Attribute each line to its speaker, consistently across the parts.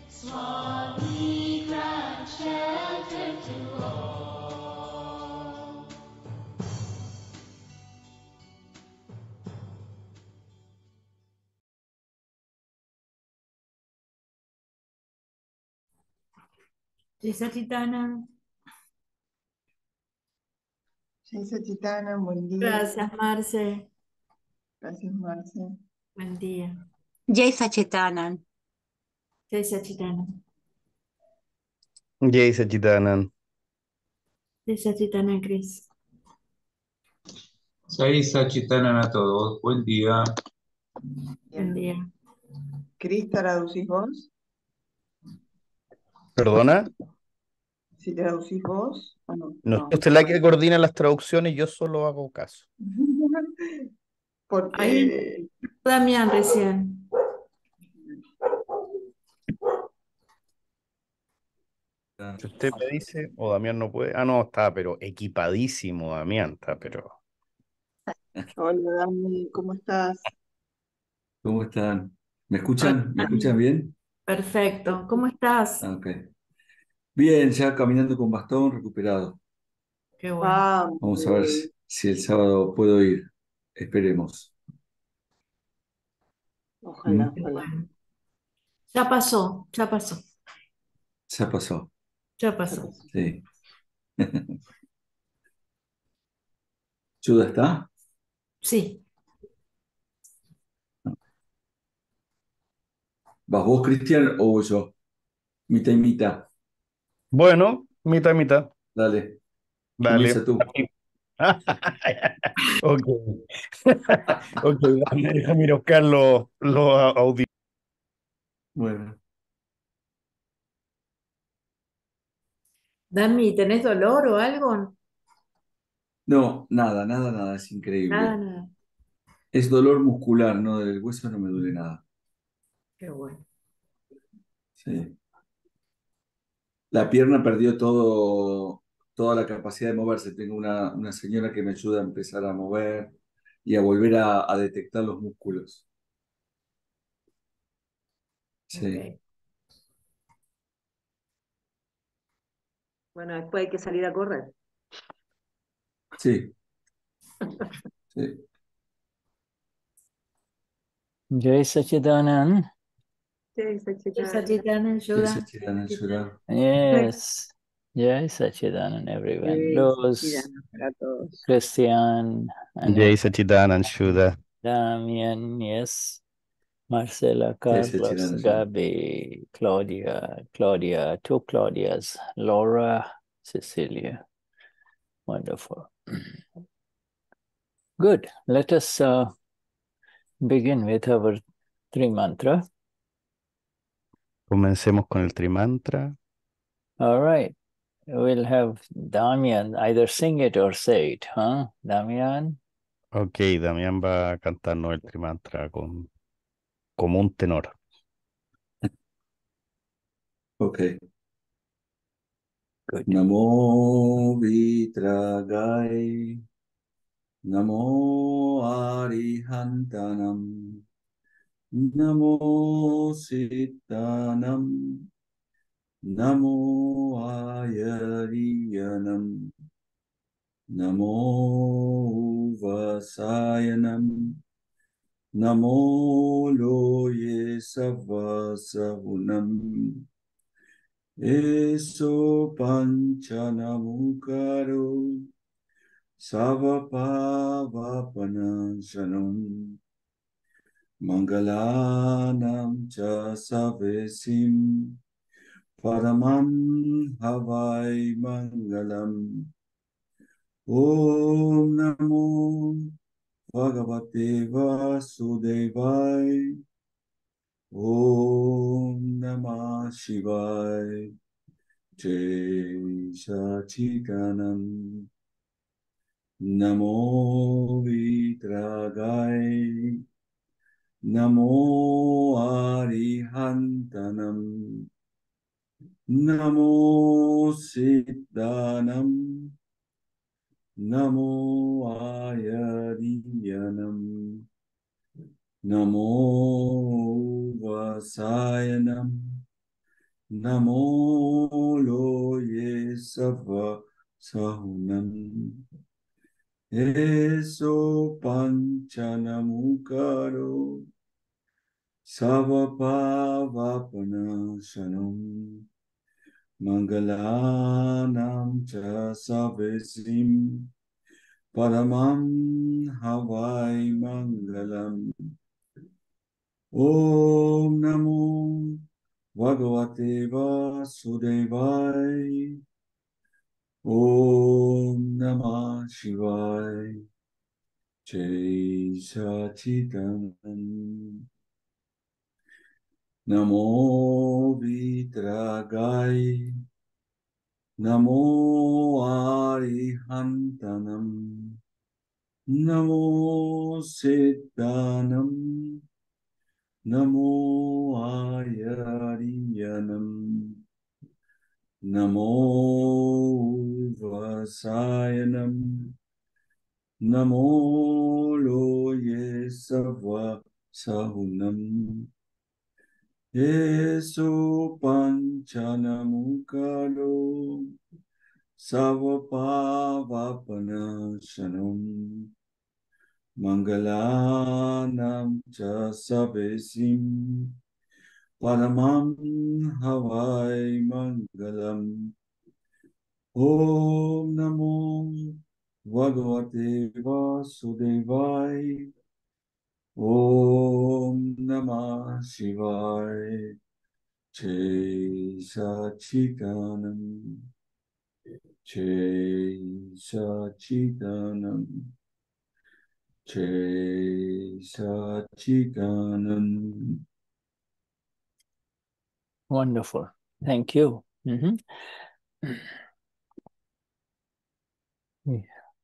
Speaker 1: Swami grant shelter to all.
Speaker 2: Jai Satchitana.
Speaker 3: Jai Satchitana, buen día.
Speaker 2: Gracias, Marce.
Speaker 3: Gracias, Marce.
Speaker 2: Buen día.
Speaker 4: Jai Satchitana.
Speaker 2: Jai Satchitana.
Speaker 5: Jai Satchitanand.
Speaker 2: Jai Satchitana, Cris.
Speaker 6: Jai Satchitana a todos. Buen día.
Speaker 2: Buen día.
Speaker 3: Cris, ¿traducís vos?
Speaker 5: ¿Perdona?
Speaker 3: ¿Si traducís vos o no?
Speaker 5: No
Speaker 3: No.
Speaker 5: es usted la que coordina las traducciones, yo solo hago caso.
Speaker 3: Porque
Speaker 2: Ahí, Damien recién.
Speaker 5: Si usted me dice, o Damián no puede. Ah, no, está, pero equipadísimo, Damián, está, pero.
Speaker 3: hola, Dami, ¿cómo estás?
Speaker 7: ¿Cómo están? ¿Me
Speaker 2: Hola,
Speaker 7: escuchan? ¿Me escuchan
Speaker 2: Dami.
Speaker 7: bien?
Speaker 2: Perfecto. ¿Cómo estás?
Speaker 7: Ah, ok. Bien, ya caminando con bastón, recuperado.
Speaker 2: Qué bueno.
Speaker 3: Vamos,
Speaker 7: Vamos a ver si el sábado puedo ir. Esperemos.
Speaker 3: ojalá,
Speaker 2: Qué
Speaker 3: ojalá.
Speaker 2: bueno. Ya pasó, ya pasó,
Speaker 7: Ya pasó.
Speaker 2: ya pasó.
Speaker 7: Sí. ¿Shuddha está?
Speaker 2: Sí.
Speaker 7: ¿Vas vos, Cristian, o voy yo? Mitad y mitad.
Speaker 5: Bueno, mitad, mitad.
Speaker 7: Dale,
Speaker 5: Dale.
Speaker 7: comienza tú.
Speaker 5: Ok. Ok, déjame ir a buscar los audios.
Speaker 7: Bueno.
Speaker 2: Dami, ¿tenés dolor o algo?
Speaker 7: No, nada, nada, nada, es
Speaker 2: Nada,
Speaker 7: increíble.
Speaker 2: nada.
Speaker 7: Es dolor muscular, no del hueso no me duele nada.
Speaker 2: Qué bueno.
Speaker 7: Sí. La pierna perdió toda la capacidad de moverse. Tengo una señora que me ayuda a empezar a mover y a volver a detectar los músculos. Sí,
Speaker 2: Ok.
Speaker 8: Bueno, después hay que salir a correr.
Speaker 7: sí, sí.
Speaker 9: Jai Satchitanand.
Speaker 8: Jai
Speaker 2: Jai
Speaker 8: Satchitana.
Speaker 2: Satchitana,
Speaker 7: Sí,
Speaker 2: ayuda.
Speaker 7: se tiran a llorar.
Speaker 9: Yes. Jai Satchitanand, everyone.
Speaker 8: Jai
Speaker 9: Los
Speaker 8: Satchitana para todos.
Speaker 9: Cristian
Speaker 5: Jai
Speaker 9: and
Speaker 5: Satchitanand, Shuddha.
Speaker 9: Damien, yes. Marcela,
Speaker 7: Sí, se tiran
Speaker 9: Carlos,
Speaker 7: a llorar.
Speaker 9: Gabi, Claudia, two Claudias, Laura, Cecilia. Wonderful. Good. Let us begin with our three mantra.
Speaker 5: Comencemos con el Trimantra.
Speaker 9: All right. We'll have Damien either sing it or say it, huh? Damien?
Speaker 5: Ok, Damián va a cantarnos el Trimantra como un tenor.
Speaker 7: Ok.
Speaker 9: Good.
Speaker 7: Namo Vitragai. Namo Arihantanam. Namo Sittanam. Namo Ayariyanam. Namo Vasayanam. Namo Loye Savasavunam. Eso Panchanamukaro. Savapavapanashanam. Mangalanam cha savesim. Paramam Havai Mangalam. Om Namo Bhagavate Vasudevai. Om Namah Shivaya. Jai Satchitanand. Namo Vitragai. Namo Arihantanam. Namo Siddhanam. Namo Ayariyanam. Namo Sayanam Namo Loye Sava Sahunam Eso Panchanamukaro Savapavapana Shanam Mangalanam Cha Savesim Paramam Havai Mangalam Om Namo Bhagavate Vasudevaya Om Namah Shivaya Jai Sachidanand Namo Vitragai Namo Arihantanam Namo Siddhanam Namo Ayariyanam Namo Vasayanam Namo Loye Sava Sahunam Yesu Panchanamukalo Savapavapana Shanam Mangalanam Cha Savesim Paramam Havai Mangalam Om Namo Bhagavate Vasudevaya Om Namah Shivaya Jai Sachidanand Jai Sachidanand Jai Sachidanand.
Speaker 9: Wonderful. Thank you. Mhm.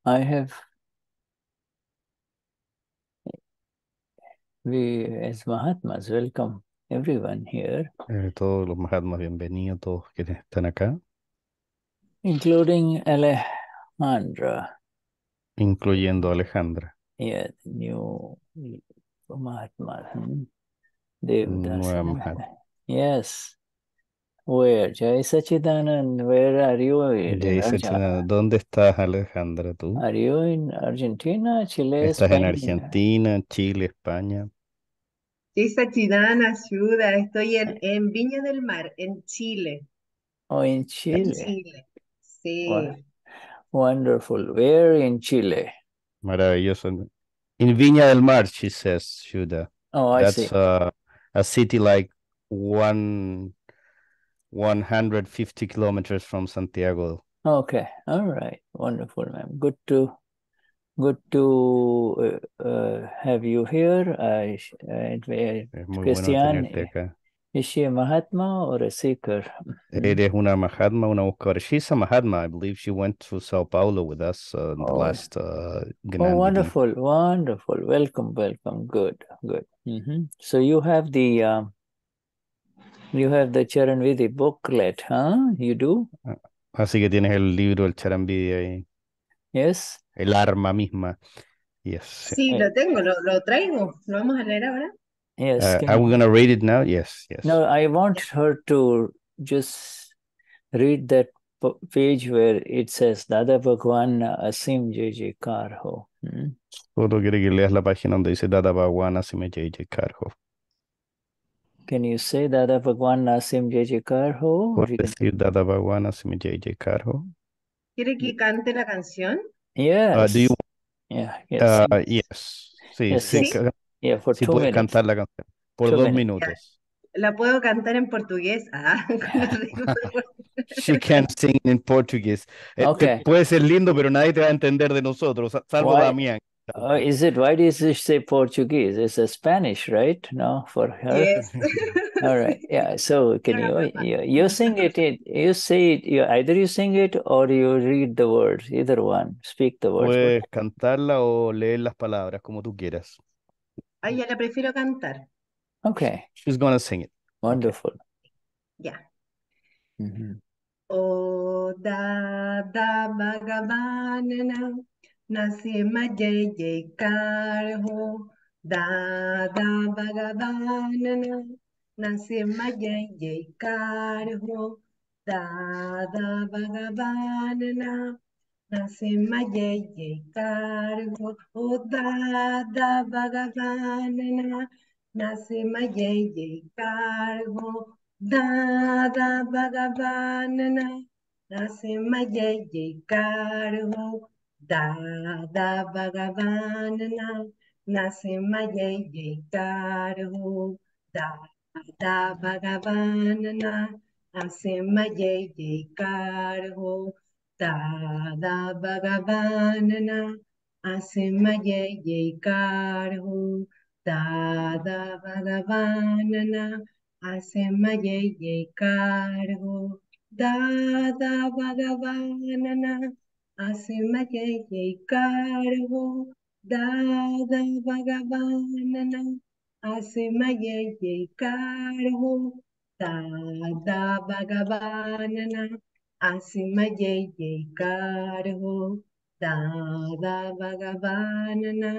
Speaker 9: I have, we as Mahatmas welcome everyone here,
Speaker 5: Todos los Mahatmas, bienvenidos, todos quienes están acá,
Speaker 9: including Alejandra.
Speaker 5: incluyendo a Alejandra,
Speaker 9: Yeah, the new Mahatma.
Speaker 5: nueva
Speaker 9: Devdas.
Speaker 5: Mahatma.
Speaker 9: Yes. Where? Jai Sachidanand, where are you?
Speaker 5: Jai Sachidanand, ¿dónde estás, Alejandra, tú?
Speaker 9: Are you in Argentina, Chile,
Speaker 5: ¿Estás en
Speaker 9: Spain?
Speaker 5: Argentina, Chile, España?
Speaker 8: Sí, Sachidana, Shuddha, estoy en Viña del Mar, en Chile.
Speaker 9: Oh, in
Speaker 8: En
Speaker 9: Chile.
Speaker 8: Chile.
Speaker 9: Wow.
Speaker 8: Sí.
Speaker 9: Wonderful. Where in Chile?
Speaker 5: Maravilloso. In Viña del Mar, she says, Shuddha.
Speaker 9: Oh, I see.
Speaker 5: That's a city like 150 kilometers from Santiago.
Speaker 9: Okay. All right. Wonderful, ma'am. Good to have you here.
Speaker 5: Es muy bueno
Speaker 9: Cristian,
Speaker 5: tenerte acá.
Speaker 9: is she a Mahatma or a seeker?
Speaker 5: Eres una Mahatma, una buscadora. She's a Mahatma. I believe she went to Sao Paulo with us in the last
Speaker 9: Oh,
Speaker 5: Gnani.
Speaker 9: wonderful, wonderful. Welcome, welcome. Good, good. So you have the Charan Vidhi booklet, huh? You do?
Speaker 5: Así que tienes el libro, el Charambidi ahí.
Speaker 9: Yes.
Speaker 5: El arma misma. Yes.
Speaker 8: Sí, lo tengo, lo traigo. ¿Lo vamos a leer ahora?
Speaker 9: Yes.
Speaker 5: Are we going to read it now? Yes, yes.
Speaker 9: No, I want her to just read that page where it says Dada Bhagwan Asim Jai Jaikar Ho.
Speaker 5: Solo quiere que leas la página donde dice Dada Bhagwan Asim Jai Jaikar Ho.
Speaker 9: Can you say Dada Bhagwan Asim Jai Jaikar Ho?
Speaker 5: ¿Puedes decir Dada Bhagwan Asim Jai Jaikar Ho?
Speaker 8: ¿Quiere que cante la canción?
Speaker 9: Yes.
Speaker 5: Do you
Speaker 9: Yeah, yes.
Speaker 5: yes. Sí,
Speaker 9: Yes,
Speaker 5: sí,
Speaker 9: yes. Yeah, for
Speaker 5: sí
Speaker 9: 2
Speaker 5: puedes
Speaker 9: minutes.
Speaker 5: cantar la canción. Por
Speaker 9: 2
Speaker 5: 2
Speaker 9: minutes.
Speaker 5: minutos.
Speaker 8: La puedo cantar en portugués. Ah,
Speaker 5: She can sing in Portuguese.
Speaker 9: Okay.
Speaker 5: Puede ser lindo, pero nadie te va a entender de nosotros, salvo
Speaker 9: Why?
Speaker 5: Damien.
Speaker 9: Why does it say Portuguese? It's a Spanish, right? No, for her.
Speaker 8: Yes.
Speaker 9: All right. Yeah. So can you sing it? You say it. Either you sing it or you read the words. Either one. Speak the words.
Speaker 5: Puedes cantarla o leer las palabras como tú quieras.
Speaker 8: Ay, ya la prefiero cantar.
Speaker 9: Okay.
Speaker 5: She's gonna sing it.
Speaker 9: Wonderful.
Speaker 8: Ya.
Speaker 9: Mm-hmm.
Speaker 8: O Dada Bhagavanana Nasima Jai Jai Karho Dada Bhagavanana Nasimha Jai Jaikar Ho, Dada Bhagavanana. Nasimha Jai Jaikar Ho, Dada Bhagavanana. Nasimha Jai Jaikar Ho, Dada Bhagavanana. Nasimha Jai Jaikar Ho, Dada Bhagavanana. Nasimha Jai Jaikar Ho, Dada Bhagavanana. Nasimha Jai Jaikar Ho, Dada Bhagavanana. Nasimha Jai Jaikar Ho, Dada Bhagavanana. Nasimha Jai Jaikar Ho, Dada Bhagavanana. Nasimha Jai Jaikar Ho, Dada Bhagavanana. Nasimha Jai Jaikar Ho, Dada Bhagavanana. Nasimha Jai Jaikar Ho, Dada Bhagavanana.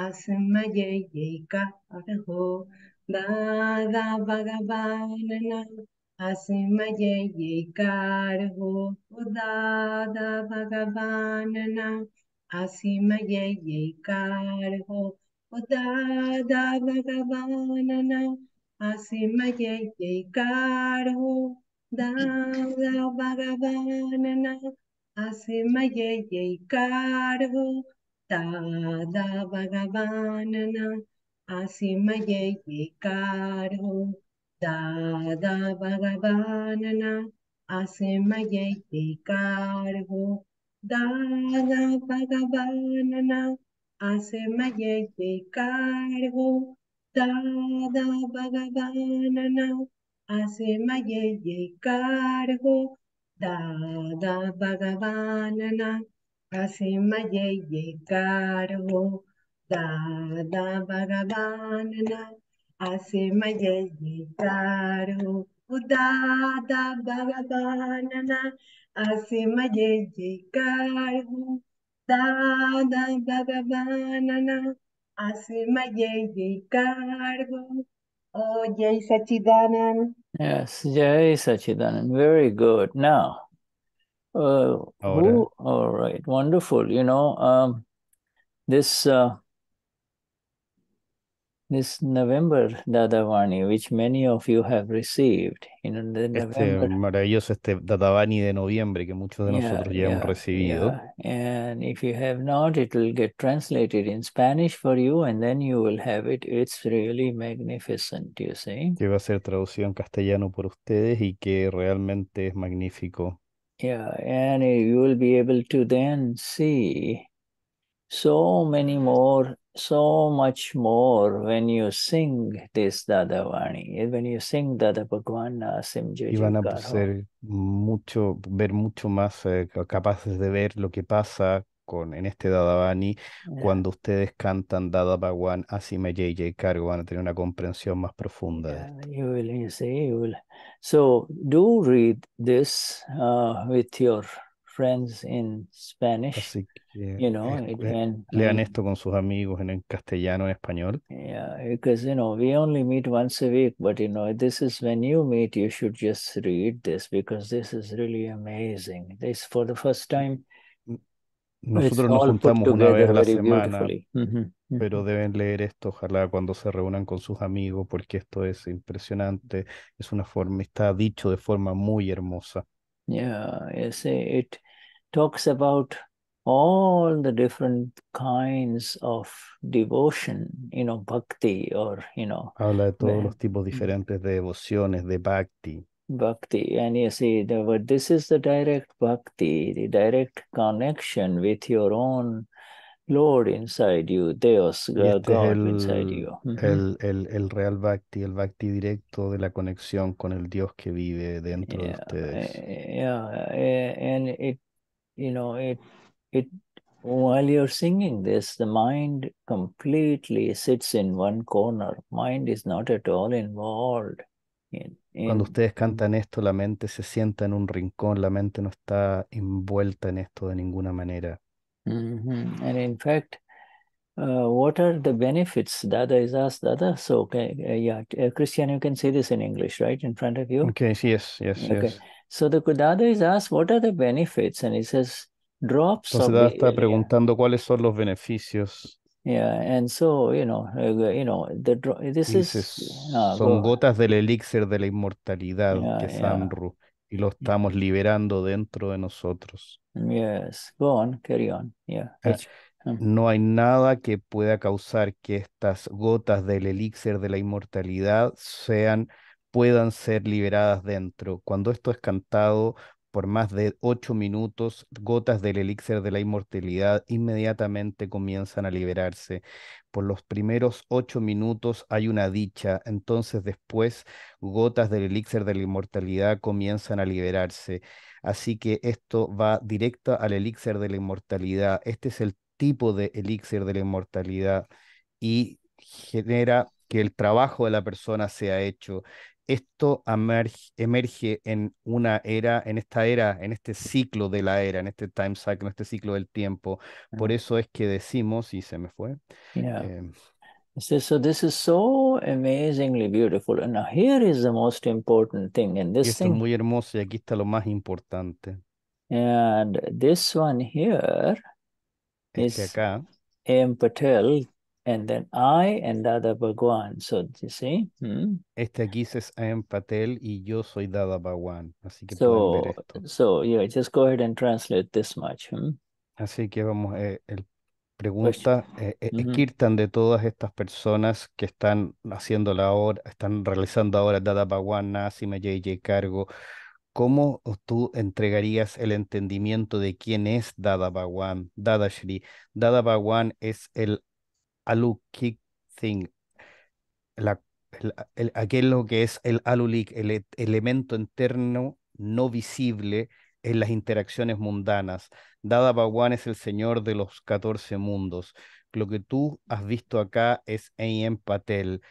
Speaker 8: Nasimha Jai Jaikar Ho, Dada Bhagavanana. Nasimha Jai Jaikar Ho, Dada Bhagavanana. Nasimha Jai Jaikar Ho, Dada Bhagavanana. Nasimha Jai Jaikar Ho, Dada Bhagavanana. Nasimha Jai Jaikar Ho, Dada Bhagavanana. Nasimha Jai Jaikar Ho, Dada Bhagavanana. Nasimha Jai Jaikar Ho, Dada Bhagavanana. Nasimha Jai Jaikar Ho, Dada Bhagavanana. Nasimha Jai Jaikar Ho, Dada Bhagavanana. Nasimha Jai Jaikar Ho, Dada Bhagavanana. Nasimha Jai Jaikar Ho, Dada Bhagavanana. Nasimha Jai Jaikar Ho, Dada Bhagavanana. Nasimha Jai Jaikar Ho. Oh, Jai Sachidanand.
Speaker 9: Yes, Jai Sachidanand. Very good. Now,
Speaker 5: Ahora,
Speaker 9: all right, wonderful. This this November Dadavani, which many of you have received, the November.
Speaker 5: maravilloso Dadavani de noviembre que muchos de nosotros ya hemos recibido.
Speaker 9: And if you have not, it will get translated in Spanish for you, and then you will have it. It's really magnificent, you see.
Speaker 5: Que va a ser traducido en castellano por ustedes y que realmente es magnífico.
Speaker 9: Yeah, and you will be able to then see so much more when you sing this Dadavani. When you sing Dada Bhagwan Nasim
Speaker 5: Y van a
Speaker 9: Jai
Speaker 5: ver mucho más capaces de ver lo que pasa en este Dadavani cuando ustedes cantan Dada Bhagwan Asime Jai Jaikar, van a tener una comprensión más profunda de esto.
Speaker 9: You will. So do read this with your friends in Spanish.
Speaker 5: Así que
Speaker 9: and
Speaker 5: lean esto con sus amigos en castellano, en español.
Speaker 9: Yeah, because we only meet once a week, but this is when you meet, you should just read this because this is really amazing. This for the first time.
Speaker 5: Nosotros nos juntamos una vez a la semana, pero deben leer esto, ojalá cuando se reúnan con sus amigos, porque esto es impresionante, es una forma, está dicho de forma muy hermosa.
Speaker 9: Yeah, it talks about all the different kinds of devotion, bhakti or,
Speaker 5: Habla de todos los tipos diferentes de devociones, de bhakti.
Speaker 9: Bhakti, and you see, this is the direct bhakti, the direct connection with your own Lord inside you, Deus, God inside you.
Speaker 5: El real bhakti, el bhakti directo de la conexión con el Dios que vive dentro de ustedes.
Speaker 9: And it while you're singing this, the mind completely sits in one corner. Mind is not at all involved.
Speaker 5: Cuando ustedes cantan esto, la mente se sienta en un rincón, la mente no está envuelta en esto de ninguna manera.
Speaker 9: And in fact, what are the benefits? Dada is asked, Dada. So, okay, Cristian, you can say this in English, right, in front of you?
Speaker 5: Okay, yes.
Speaker 9: Okay. So the Dada is asked, what are the benefits? And he says, drops
Speaker 5: Entonces
Speaker 9: of
Speaker 5: Dada
Speaker 9: the
Speaker 5: está preguntando cuáles son los beneficios.
Speaker 9: Yeah, and so, this
Speaker 5: Y dice,
Speaker 9: is,
Speaker 5: son gotas del elixir de la inmortalidad, que es Sanru, y lo estamos liberando dentro de nosotros.
Speaker 9: Yes, go on, carry on. Yeah.
Speaker 5: No hay nada que pueda causar que estas gotas del elixir de la inmortalidad puedan ser liberadas dentro. Cuando esto es cantado por más de 8 minutos, gotas del elixir de la inmortalidad inmediatamente comienzan a liberarse. Por los primeros 8 minutos hay una dicha, entonces después gotas del elixir de la inmortalidad comienzan a liberarse. Así que esto va directo al elixir de la inmortalidad. Este es el tipo de elixir de la inmortalidad y genera que el trabajo de la persona sea hecho. Esto emerge en una era, en este ciclo de la era, en este time cycle, en este ciclo del tiempo. Por eso es que decimos, y se me fue.
Speaker 9: So this is so amazingly beautiful. And now here is the most important thing. And
Speaker 5: Y
Speaker 9: this
Speaker 5: esto es
Speaker 9: thing,
Speaker 5: muy hermoso y aquí está lo más importante.
Speaker 9: and this one here is
Speaker 5: acá,
Speaker 9: M. Patel, and then I and Dada Bhagwan. So you see?
Speaker 5: Este aquí es Akram Patel y yo soy Dada Bhagwan. Así que pueden ver esto.
Speaker 9: So yeah, just go ahead and translate this much.
Speaker 5: Así que vamos, él pregunta, Kirtan de todas estas personas que están haciendo están realizando ahora Dada Bhagwan, Nasima, JJ Cargo, ¿cómo tú entregarías el entendimiento de quién es Dada Bhagwan, Dadashri? Dada Bhagwan es el Alukik Thing, aquello que es el alulik, el elemento interno no visible en las interacciones mundanas. Dada Bhagwan es el señor de los 14 mundos. Lo que tú has visto acá es Akram Patel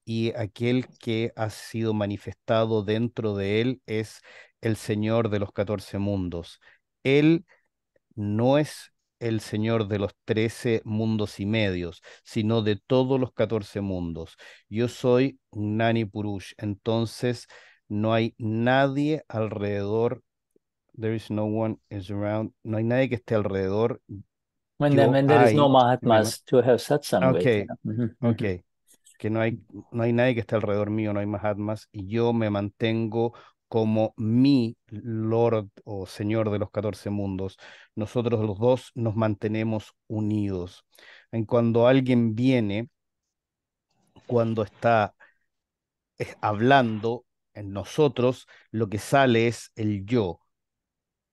Speaker 5: y aquel que ha sido manifestado dentro de él es el señor de los 14 mundos. Él no es el señor de los 13 mundos y medios, sino de todos los 14 mundos. Yo soy un Gnani Purush, entonces no hay nadie alrededor, there is no one is around, no hay nadie que esté alrededor.
Speaker 9: When there is no Mahatmas to have satsang with.
Speaker 5: Ok, que no hay nadie que esté alrededor mío, no hay Mahatmas, y yo me mantengo como mi Lord o Señor de los 14 mundos. Nosotros los dos nos mantenemos unidos. En cuando alguien viene, cuando está hablando en nosotros, lo que sale es el yo.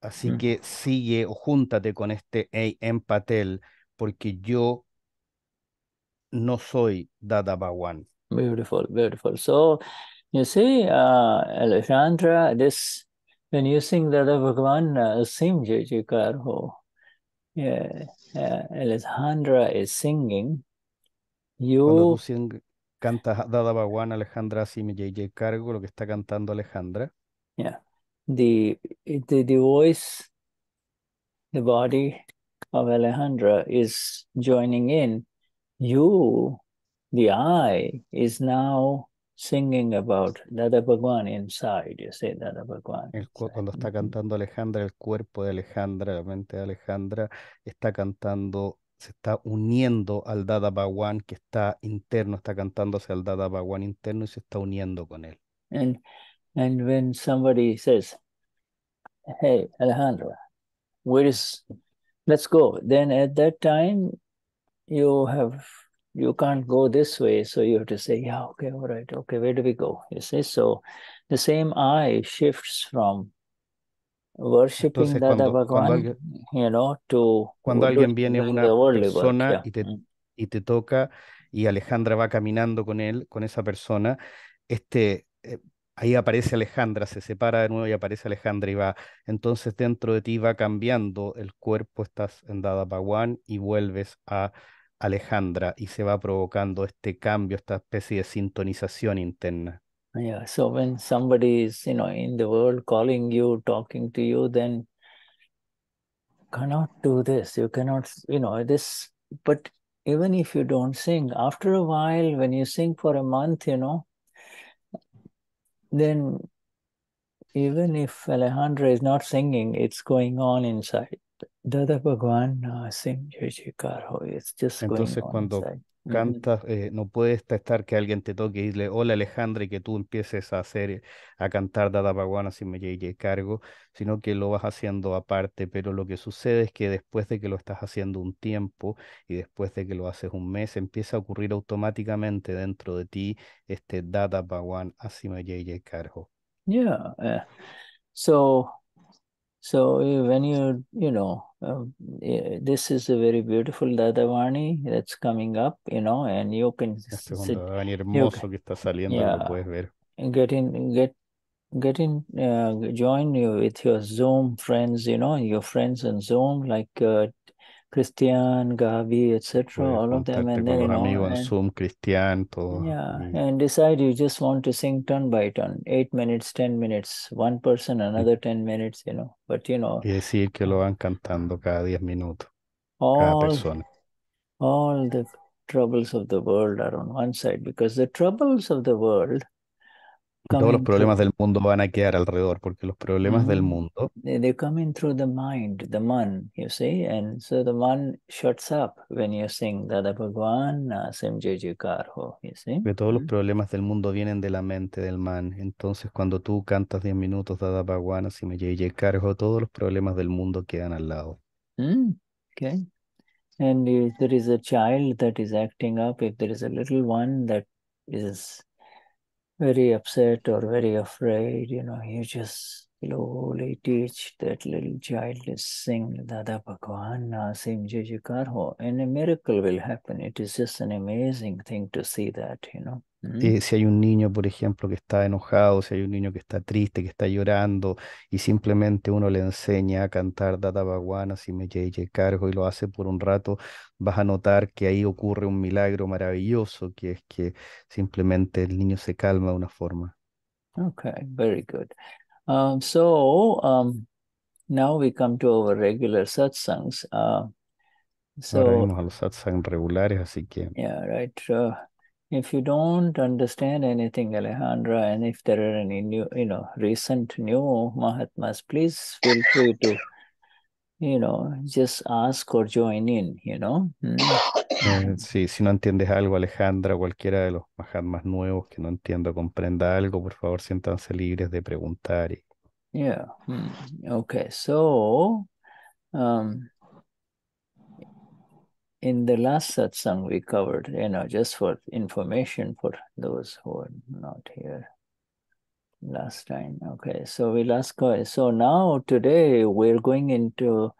Speaker 5: Así que sigue o júntate con este Akram Patel, porque yo no soy Dada Bhagwan.
Speaker 9: Beautiful, beautiful. So, you see, Alexandra, when you sing Dada Bhagwan, sing Jai Jaikar ho. Yeah, Alexandra is singing.
Speaker 5: Cuando tú cantas Dada Bhagwan, Alejandra, así me JJ Cargo, lo que está cantando Alejandra.
Speaker 9: Yeah, the voice, the body of Alejandra is joining in. You, the I, is now singing about Dada Bhagwan inside. You say Dada Bhagwan.
Speaker 5: Cuando está cantando Alejandra, el cuerpo de Alejandra, la mente de Alejandra, está cantando, se está uniendo al Dada Bhagwan que está interno, está cantándose al Dada Bhagwan interno y se está uniendo con él.
Speaker 9: And when somebody says, "Hey, Alejandra, let's go," then at that time you can't go this way, so you have to say, yeah, okay, all right, okay, where do we go? You see, so the same I shifts from worshipping Dada Bhagwan, to
Speaker 5: cuando alguien viene,
Speaker 9: doing
Speaker 5: una
Speaker 9: the worldly
Speaker 5: persona
Speaker 9: work, yeah.
Speaker 5: y te toca y Alejandra va caminando con él, con esa persona, ahí aparece Alejandra, se separa de nuevo y aparece Alejandra y va. Entonces dentro de ti va cambiando el cuerpo, estás en Dada Bhagwan y vuelves a Alejandra y se va provocando este cambio, esta especie de sintonización interna.
Speaker 9: Yeah, so when somebody is, in the world calling you, talking to you, then you cannot do this. You cannot, this, but even if you don't sing, after a while, when you sing for a month, then even if Alejandra is not singing, it's going on inside. Dada Bhagwan sing Jai Jaikar ho. It's just going
Speaker 5: Entonces,
Speaker 9: on
Speaker 5: cuando
Speaker 9: inside.
Speaker 5: cantas, no puede estar que alguien te toque y dile, hola Alejandra, y que tú empieces a cantar Dada Bhagwan así me llegue cargo, sino que lo vas haciendo aparte, pero lo que sucede es que después de que lo estás haciendo un tiempo y después de que lo haces un mes, empieza a ocurrir automáticamente dentro de ti este Dada Bhagwan así me llegue cargo.
Speaker 9: Yeah. So when this is a very beautiful Dadavani that's coming up, and you can
Speaker 5: Este es un
Speaker 9: sit,
Speaker 5: Dadavani hermoso que está saliendo, que lo
Speaker 9: yeah,
Speaker 5: puedes ver.
Speaker 9: join you with your Zoom friends, your friends on Zoom, like Cristian, Gabi, etc.,
Speaker 5: Puedes
Speaker 9: all of them,
Speaker 5: juntarte
Speaker 9: and
Speaker 5: con
Speaker 9: then,
Speaker 5: los amigos en
Speaker 9: and
Speaker 5: Zoom, Cristian, todos.
Speaker 9: yeah, and decide you just want to sing turn by turn, 8 minutes, 10 minutes, one person, another 10 minutes, but
Speaker 5: Y decir que lo van cantando cada 10 minutos, cada persona.
Speaker 9: all the troubles of the world are on one side, because the troubles of the world
Speaker 5: Y todos los
Speaker 9: coming
Speaker 5: problemas
Speaker 9: through,
Speaker 5: del mundo van a quedar alrededor, porque los problemas del mundo
Speaker 9: they come in through the mind, the man, you see, and so the man shuts up when you sing Dada Bhagwan Sim Jai Jaikar Ho, you see.
Speaker 5: que todos los problemas del mundo vienen de la mente del man. Entonces, cuando tú cantas 10 minutos Dada Bhagwan, si me llegue cargo, todos los problemas del mundo quedan al lado.
Speaker 9: Okay. And if there is a child that is acting up, if there is a little one that is very upset or very afraid, you just slowly teach that little child to sing Dada Bhagwan Sim Jai Jaikar Ho, and a miracle will happen. It is just an amazing thing to see that,
Speaker 5: Si hay un niño, por ejemplo, que está enojado, si hay un niño que está triste, que está llorando, y simplemente uno le enseña a cantar Dada Bhagwan, si me llegue cargo, y lo hace por un rato, vas a notar que ahí ocurre un milagro maravilloso, que es que simplemente el niño se calma de una forma.
Speaker 9: Okay, very good. Now we come to our regular satsangs.
Speaker 5: Ahora vimos a los satsang regulares, así que
Speaker 9: Yeah, right. If you don't understand anything, Alejandra, and if there are any new, recent new Mahatmas, please feel free to, just ask or join in,
Speaker 5: si no entiendes algo, Alejandra, cualquiera de los Mahatmas nuevos que no entienda o comprenda algo, por favor, siéntanse libres de preguntar.
Speaker 9: Yeah. Okay. So, in the last satsang we covered, just for information for those who are not here last time. Okay. So so now today we're going into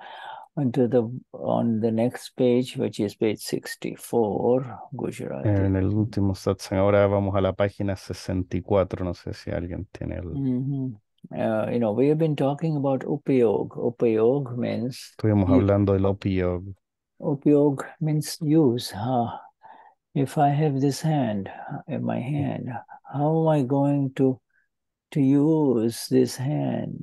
Speaker 9: on the next page, which is page 64, Gujarati.
Speaker 5: En el último satsang, ahora vamos a la página 64, no sé si alguien tiene el...
Speaker 9: We have been talking about Upayoga. Upayoga means...
Speaker 5: Estuvimos hablando del Upayoga.
Speaker 9: Upayoga means use. If I have this hand in my hand, how am I going to use this hand?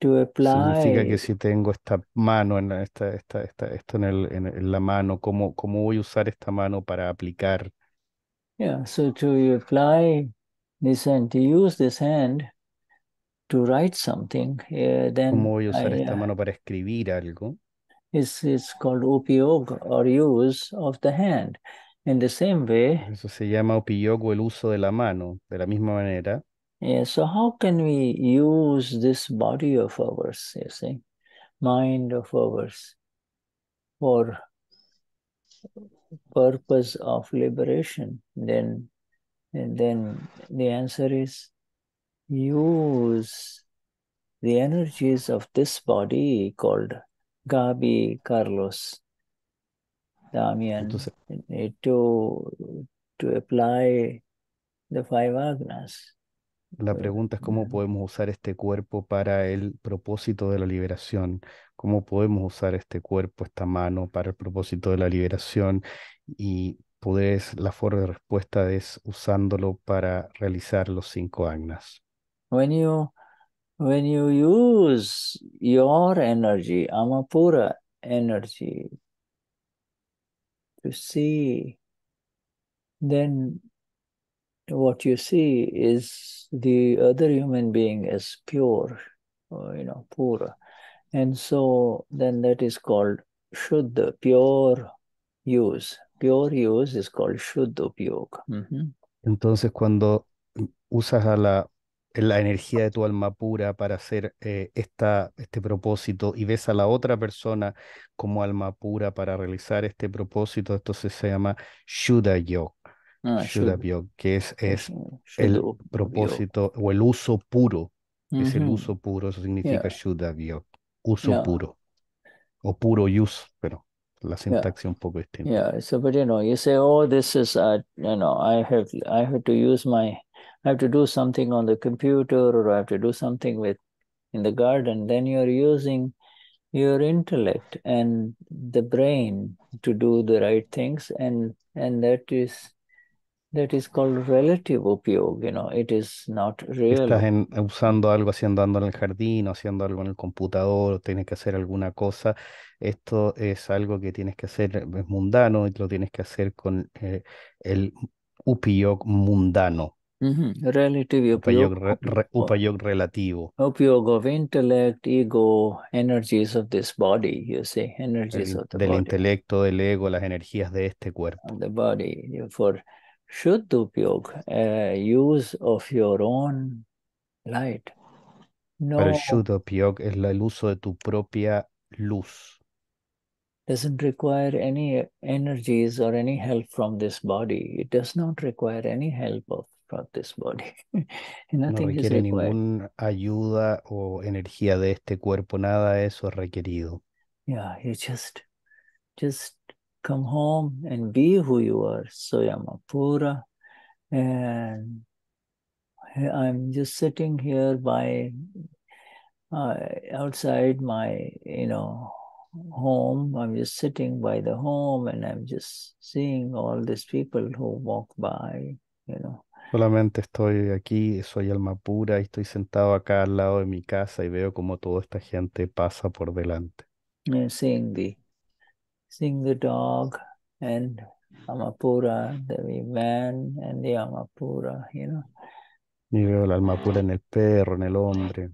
Speaker 9: To apply.
Speaker 5: Significa que si tengo esta mano, esto en la mano, ¿cómo voy a usar esta mano para aplicar?
Speaker 9: Yeah, so to apply this hand, to use this hand to write something, then
Speaker 5: ¿Cómo voy a usar esta mano para escribir algo?
Speaker 9: It's called Upayoga or use of the hand. In the same way.
Speaker 5: Eso se llama Upayoga, el uso de la mano, de la misma manera.
Speaker 9: Yeah, so how can we use this body of ours, you see, mind of ours, for purpose of liberation? Then the answer is use the energies of this body called Gabi, Carlos, Damien, to apply the 5 Agnas.
Speaker 5: La pregunta es cómo podemos usar este cuerpo para el propósito de la liberación, cómo podemos usar este cuerpo, esta mano para el propósito de la liberación y la forma de respuesta es usándolo para realizar los 5 agnas.
Speaker 9: When you use your energy, Amapura energy, to see, then what you see is the other human being as pure, pura. And so then that is called Shuddha, pure use. Pure use is called Shuddha Upayoga.
Speaker 5: Entonces, cuando usas a la energía de tu alma pura para hacer este propósito y ves a la otra persona como alma pura para realizar este propósito, entonces se llama Shuddha Yoga. Shuddha Yoga, que es el
Speaker 9: Shuddha
Speaker 5: propósito o el uso puro. Es el
Speaker 9: Yoga.
Speaker 5: uso puro, eso significa
Speaker 9: Yeah.
Speaker 5: Shuddha Yoga, uso
Speaker 9: Yeah.
Speaker 5: puro o puro use, pero la
Speaker 9: Yeah.
Speaker 5: sintaxis es un poco distinta.
Speaker 9: Yeah. So, but you say, oh, this is, I have to use I have to do something on the computer, or I have to do something in the garden. Then you're using your intellect and the brain to do the right things, and that is called relative upayoga. It is not real.
Speaker 5: Estás usando algo, haciendo algo en el jardín, o haciendo algo en el computador, o tienes que hacer alguna cosa. Esto es algo que tienes que hacer, es mundano, y lo tienes que hacer con el upayog mundano,
Speaker 9: Relative
Speaker 5: upayog relativo,
Speaker 9: upayoga of intellect, ego, energies of this body, you see, energies of the
Speaker 5: del
Speaker 9: body.
Speaker 5: intelecto, del ego, las energías de este cuerpo.
Speaker 9: Of the body. For Shuddha Upayoga, use of your own light.
Speaker 5: Para el
Speaker 9: No,
Speaker 5: Shuddha Upayog es el uso de tu propia luz.
Speaker 9: doesn't require any energies or any help from this body. It does not require any help from this body.
Speaker 5: No
Speaker 9: Nothing is
Speaker 5: requiere
Speaker 9: required.
Speaker 5: ninguna ayuda o energía de este cuerpo, nada de eso es requerido.
Speaker 9: Yeah, you just come home and be who you are. Soyama Pura. And I'm just sitting here outside my, home. I'm just sitting by the home, and I'm just seeing all these people who walk by.
Speaker 5: Solamente estoy aquí, soy alma pura y estoy sentado acá al lado de mi casa y veo como toda esta gente pasa por delante.
Speaker 9: Seeing the dog and Amapura, the man and the Amapura,
Speaker 5: Y veo el alma pura en el perro, en el hombre.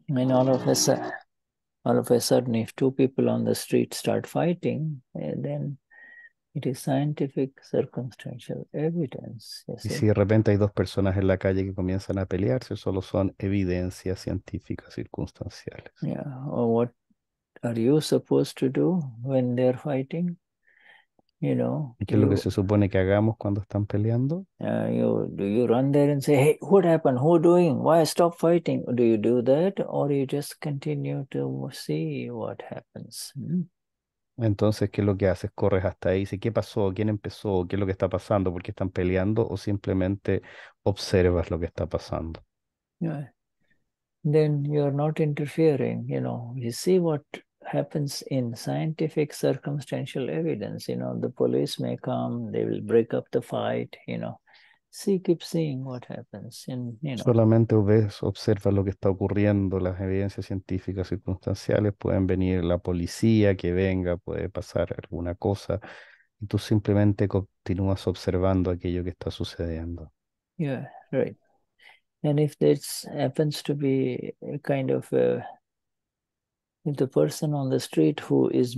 Speaker 9: And all of a sudden, if two people on the street start fighting, then it is scientific circumstantial evidence.
Speaker 5: Y si de repente hay dos personas en la calle que comienzan a pelearse, solo son evidencias científicas circunstanciales.
Speaker 9: Yeah. Or what are you supposed to do when they're fighting?
Speaker 5: ¿Y qué es lo que se supone que hagamos cuando están peleando?
Speaker 9: Do you run there and say, hey, what happened? Who doing? Why stop fighting? Do you do that? Or you just continue to see what happens?
Speaker 5: Entonces, ¿qué es lo que haces? Corres hasta ahí, dices, ¿qué pasó? ¿Quién empezó? ¿Qué es lo que está pasando? ¿Por qué están peleando? ¿O simplemente observas lo que está pasando?
Speaker 9: Yeah. Then you're not interfering, You see what happens in scientific circumstantial evidence, the police may come, they will break up the fight, keep seeing what happens.
Speaker 5: Solamente observas lo que está ocurriendo, las evidencias científicas circunstanciales, pueden venir la policía que venga, puede pasar alguna cosa, y tú simplemente continúas observando aquello que está sucediendo.
Speaker 9: Yeah, right. And if this happens to be a kind of if the person on the street who is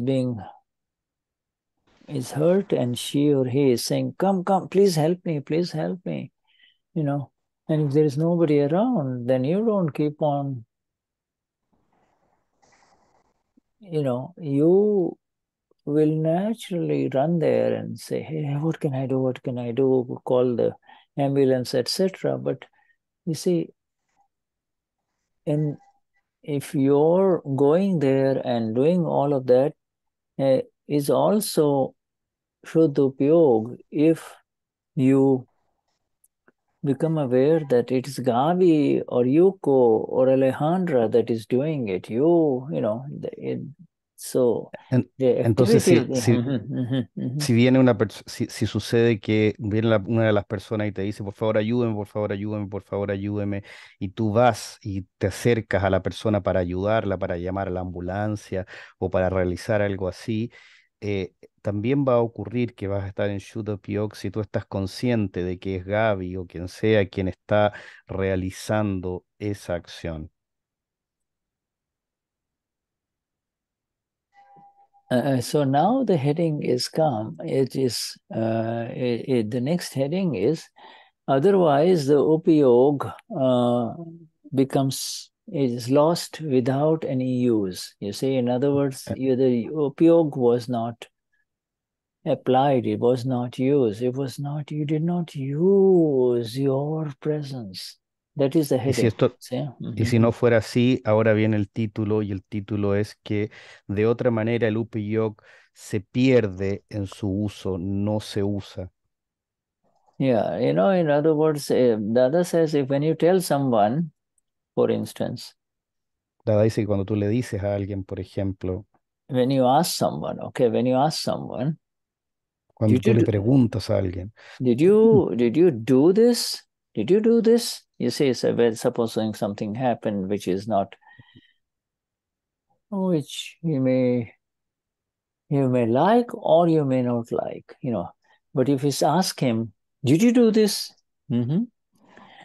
Speaker 9: hurt, and she or he is saying, come, please help me, and if there is nobody around, then you don't keep on, you will naturally run there and say, hey, what can I do, call the ambulance, etc. But you see, if you're going there and doing all of that, is also Shuddha Upayoga if you become aware that it is Gavi or Yuko or Alejandra that is doing it. So the
Speaker 5: Entonces,
Speaker 9: activity.
Speaker 5: si viene si sucede que viene una de las personas y te dice, por favor, ayúdeme, por favor, ayúdeme, por favor, ayúdeme, y tú vas y te acercas a la persona para ayudarla, para llamar a la ambulancia o para realizar algo así, también va a ocurrir que vas a estar en Shuddha Upayoga si tú estás consciente de que es Gaby o quien sea quien está realizando esa acción.
Speaker 9: So now the heading is come. It is the next heading is otherwise the upayog is lost without any use. You see, in other words, the upayog was not applied, it was not used, you did not use your presence. That is the heading.
Speaker 5: Y si no fuera así, ahora viene el título, y el título es que de otra manera el Upayoga se pierde en su uso, no se usa.
Speaker 9: Yeah, in other words, Dada says if when you tell someone, for instance,
Speaker 5: Dada dice que cuando tú le dices a alguien, por ejemplo,
Speaker 9: when you ask someone,
Speaker 5: cuando tú le preguntas a alguien,
Speaker 9: did you do this? Did you do this? You say, supposing something happened which is not, which you may like or you may not like, But if you ask him, did you do this?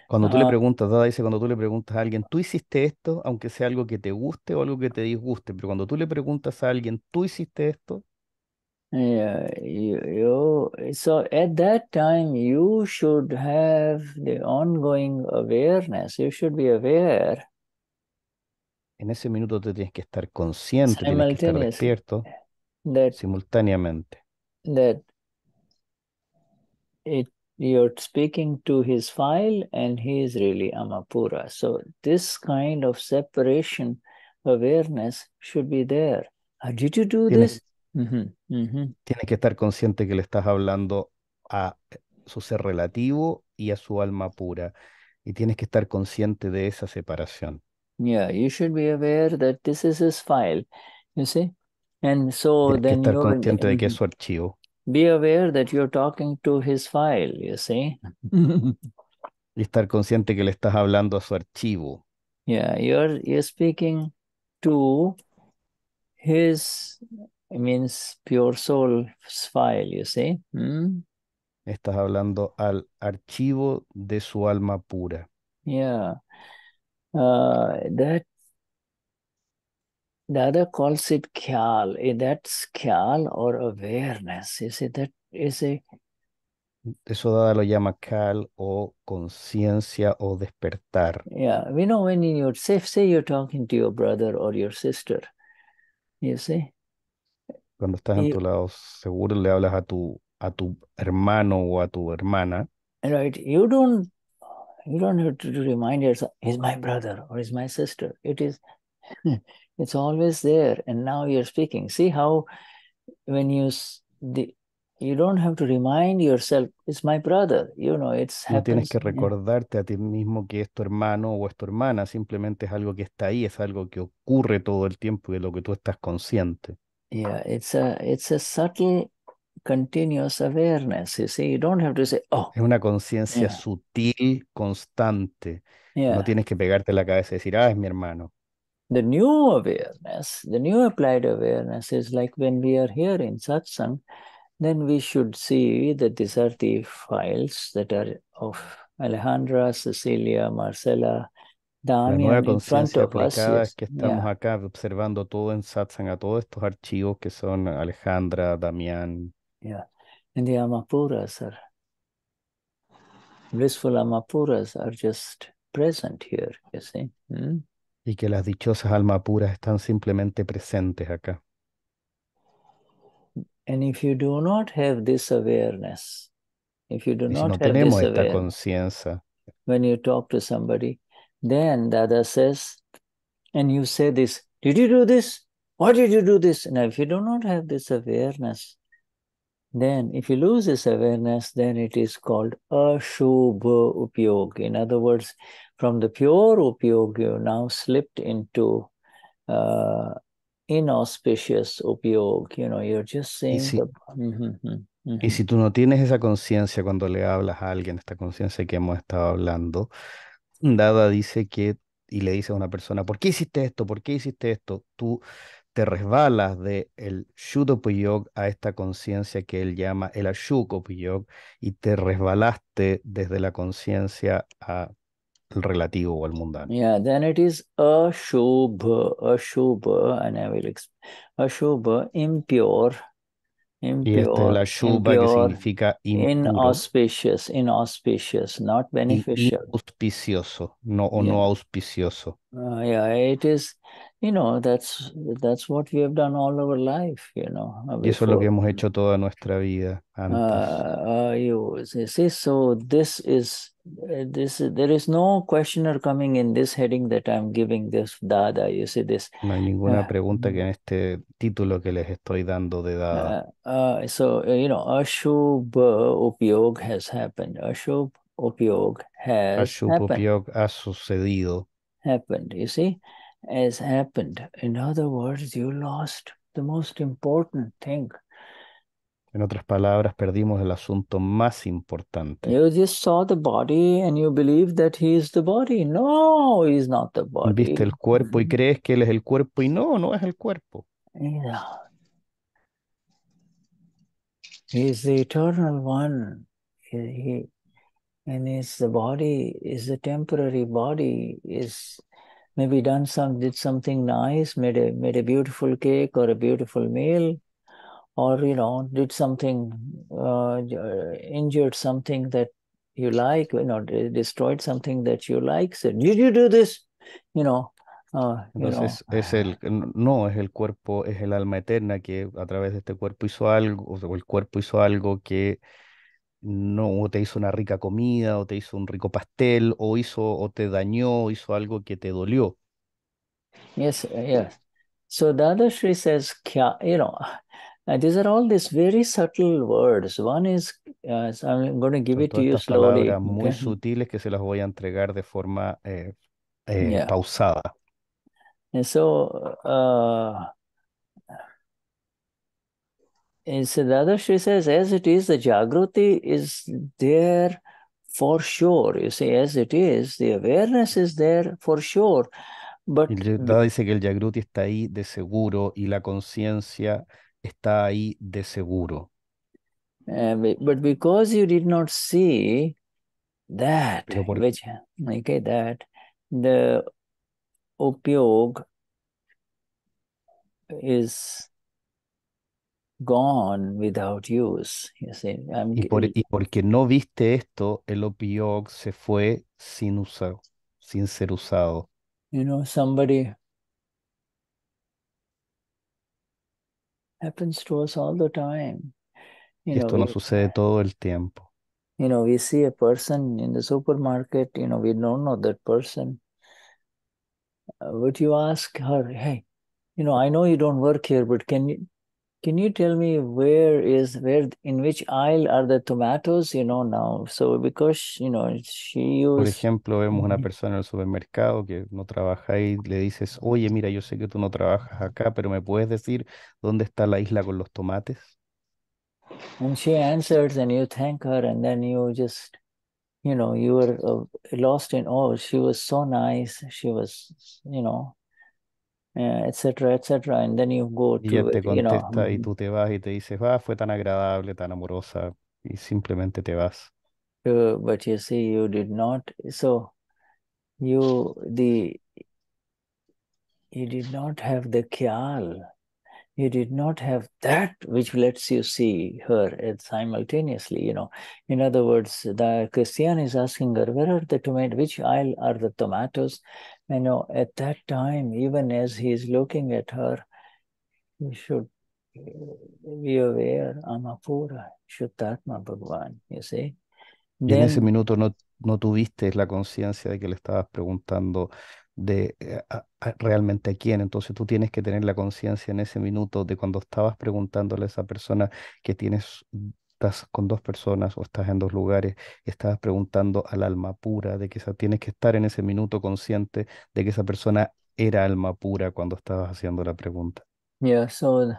Speaker 5: Cuando tú le preguntas, Dada dice, cuando tú le preguntas a alguien, ¿tú hiciste esto? Aunque sea algo que te guste o algo que te disguste, pero cuando tú le preguntas a alguien, ¿tú hiciste esto?
Speaker 9: Yeah, so at that time you should have the ongoing awareness. You should be aware.
Speaker 5: En ese minuto te tienes que estar consciente, tienes que estar despierto simultáneamente.
Speaker 9: That you're speaking to his file and he is really Amapura. So this kind of separation awareness should be there. Did you do this?
Speaker 5: Tienes que estar consciente que le estás hablando a su ser relativo y a su alma pura. Y tienes que estar consciente de esa separación.
Speaker 9: Yeah, you should be aware that this is his file, you see? And so
Speaker 5: tienes
Speaker 9: then
Speaker 5: que estar consciente de que es su archivo.
Speaker 9: Be aware that you're talking to his file, you see?
Speaker 5: Y estar consciente que le estás hablando a su archivo.
Speaker 9: Yeah, you're speaking to his, means pure soul's file, you see?
Speaker 5: Estás hablando al archivo de su alma pura.
Speaker 9: Yeah. That Dada calls it khyal. That's khyal or awareness. You see, that is a...
Speaker 5: Eso Dada lo llama khyal o conciencia o despertar.
Speaker 9: Yeah, when you say you're talking to your brother or your sister, you see?
Speaker 5: Cuando estás en tu lado seguro le hablas a tu hermano o a tu hermana.
Speaker 9: Right, you don't have to remind yourself, he's my brother or he's my sister. It's always there, and now you're speaking. See how when you don't have to remind yourself, it's my brother. It's
Speaker 5: No tienes
Speaker 9: happens.
Speaker 5: que recordarte a ti mismo que es tu hermano o es tu hermana, simplemente es algo que está ahí, es algo que ocurre todo el tiempo y de lo que tú estás consciente.
Speaker 9: Yeah, it's a subtle, continuous awareness. You see, you don't have to say, oh.
Speaker 5: Es una conciencia sutil, constante.
Speaker 9: Yeah.
Speaker 5: No tienes que pegarte la cabeza y decir, es mi hermano.
Speaker 9: The new awareness, the new applied awareness is like when we are here in satsang, then we should see that these are the files that are of Alejandra, Cecilia, Marcela,
Speaker 5: La nueva
Speaker 9: Damien in front
Speaker 5: conciencia
Speaker 9: of us.
Speaker 5: aplicada es
Speaker 9: Yes.
Speaker 5: que estamos acá observando todo en satsang, a todos estos archivos que son Alejandra, Damien.
Speaker 9: Yeah. And the Amapuras are, blissful Amapuras are just present here, you see.
Speaker 5: Y que las dichosas almas puras están simplemente presentes acá.
Speaker 9: And if you do not have this awareness, if you do
Speaker 5: Y si
Speaker 9: not
Speaker 5: no
Speaker 9: have
Speaker 5: tenemos
Speaker 9: this
Speaker 5: esta
Speaker 9: awareness,
Speaker 5: conciencia,
Speaker 9: when you talk to somebody, then Dada says, and you say this, did you do this? Why did you do this? Now, if you do not have this awareness, then if you lose this awareness, then it is called Ashubha Upayoga. In other words, from the pure Upayoga, you now slipped into inauspicious Upayoga. You're just saying
Speaker 5: y si tú no tienes esa conciencia cuando le hablas a alguien, esta conciencia que hemos estado hablando, Dada dice que, y le dice a una persona, ¿por qué hiciste esto? ¿Por qué hiciste esto? Tú te resbalas de el Shuddha Upayoga a esta conciencia que él llama el Ashuka Upayoga y te resbalaste desde la conciencia al relativo o al mundano.
Speaker 9: Yeah, then it is Ashubha, and I will explain. Ashubha, impure,
Speaker 5: Y este es el Ashubha, que significa impuro
Speaker 9: inauspicious, not
Speaker 5: y
Speaker 9: beneficial.
Speaker 5: inauspicioso, no
Speaker 9: Yeah.
Speaker 5: auspicioso.
Speaker 9: Yeah, it is, that's what we have done all our life,
Speaker 5: Y eso es lo que
Speaker 9: before.
Speaker 5: hemos hecho toda nuestra vida antes.
Speaker 9: You see, so there is no questioner coming in this heading that I'm giving this Dada. You see this.
Speaker 5: No hay ninguna pregunta que en este título que les estoy dando de Dada.
Speaker 9: So Ashubha Upayog has happened. Ashubha Upayog has
Speaker 5: Ashupa Upayoga ha sucedido.
Speaker 9: happened. You see, has happened. In other words, you lost the most important thing.
Speaker 5: En otras palabras, perdimos el asunto más importante.
Speaker 9: You just saw the body and you believe that he is the body. No, he is not the body.
Speaker 5: Viste el cuerpo y crees que él es el cuerpo y no es el cuerpo.
Speaker 9: Yeah. He is the eternal one. And the body is a temporary body, is maybe did something nice, made a beautiful cake or a beautiful meal, or did something, injured something that you like, destroyed something that you like. Said, did you do this?
Speaker 5: Entonces es el cuerpo, es el alma eterna que a través de este cuerpo hizo algo, o el cuerpo hizo algo que no, o te hizo una rica comida, o te hizo un rico pastel, o te dañó, o hizo algo que te dolió.
Speaker 9: Yes. So Dadashri says, these are all these very subtle words. One is, I'm going to give it to you
Speaker 5: Estas
Speaker 9: slowly.
Speaker 5: palabras muy sutiles que se las voy a entregar de forma pausada.
Speaker 9: And so, Dadashri says, as it is, the Jagruti is there for sure. You see, as it is, the awareness is there for sure. But
Speaker 5: Dada dice que el Jagruti está ahí de seguro y la conciencia está ahí de seguro.
Speaker 9: But because you did not see that, that the Upayog is gone without use. You see,
Speaker 5: Y porque no viste esto, el Upayoga se fue sin ser usado.
Speaker 9: Somebody happens to us all the time.
Speaker 5: Y esto nos sucede todo el tiempo.
Speaker 9: We see a person in the supermarket, we don't know that person. But you ask her, hey, I know you don't work here, but can you tell me in which aisle are the tomatoes, now? So because, she used...
Speaker 5: Por ejemplo, vemos una persona en el supermercado que no trabaja ahí, le dices, oye, mira, yo sé que tú no trabajas acá, pero ¿me puedes decir dónde está la isla con los tomates?
Speaker 9: And she answers and you thank her and then you just, you were lost in awe. She was so nice. She was, etcétera, etcétera. And then you go
Speaker 5: Y ella
Speaker 9: to,
Speaker 5: te contesta y tú te vas y te dices, fue tan agradable, tan amorosa, y simplemente te vas.
Speaker 9: But you see, you did not. So you did not have the khyal. You did not have that which lets you see her simultaneously, In other words, the Cristian is asking her, where are the tomatoes? Which aisle are the tomatoes? At that time, even as he is looking at her, you should be aware, Amapura, Shuddhatma Bhagwan, you see.
Speaker 5: Y en ese minuto no tuviste la conciencia de que le estabas preguntando de realmente a quién. Entonces tú tienes que tener la conciencia en ese minuto de cuando estabas preguntándole a esa persona que estás con dos personas o estás en dos lugares, estabas preguntando al alma pura, de que tienes que estar en ese minuto consciente de que esa persona era alma pura cuando estabas haciendo la pregunta.
Speaker 9: Yeah, so,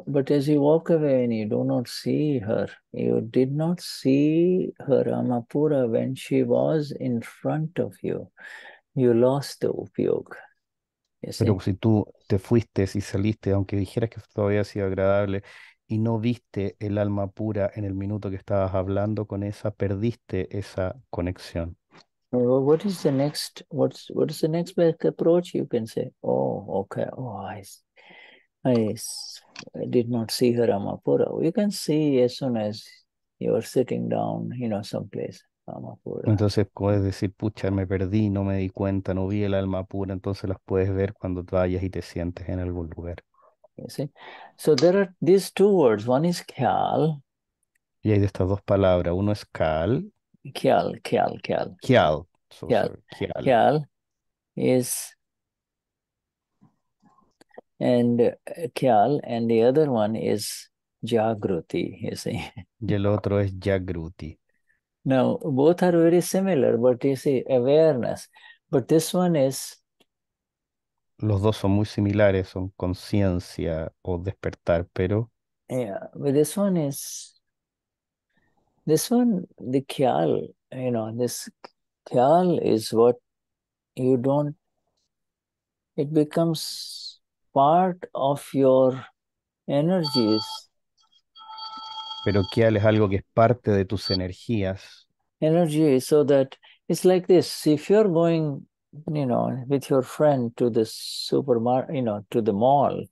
Speaker 9: but as you walk away and you do not see her, you did not see her Amapura when she was in front of you. You lost the Upayoga. You
Speaker 5: Pero
Speaker 9: see?
Speaker 5: si tú te fuiste y saliste, aunque dijeras que todo había sido agradable, y no viste el alma pura en el minuto que estabas hablando con esa, perdiste esa conexión.
Speaker 9: Well, what is the next? What is the next best approach? You can say, oh, okay, oh, I did not see her Amapura. You can see as soon as you are sitting down, someplace, Amapura.
Speaker 5: Entonces puedes decir, pucha, me perdí, no me di cuenta, no vi el alma pura, entonces las puedes ver cuando vayas y te sientes en algún lugar.
Speaker 9: You see? So there are these two words. One is kyal.
Speaker 5: Y hay de estas dos palabras, uno es
Speaker 9: Kyal.
Speaker 5: kyal, so
Speaker 9: Kyal.
Speaker 5: sorry, kyal.
Speaker 9: Kyal is, and kyal, and the other one is jagruti, you see.
Speaker 5: Y el otro es jagruti.
Speaker 9: Now, both are very similar, but you see, awareness. But this one is,
Speaker 5: Los dos son muy similares, son conciencia o despertar, pero
Speaker 9: yeah, but this one, the kyal, this kyal is what you don't, it becomes part of your energies.
Speaker 5: pero kyal es algo que es parte de tus energías.
Speaker 9: Energy, so that it's like this. If you're going, with your friend to the supermarket, to the mall,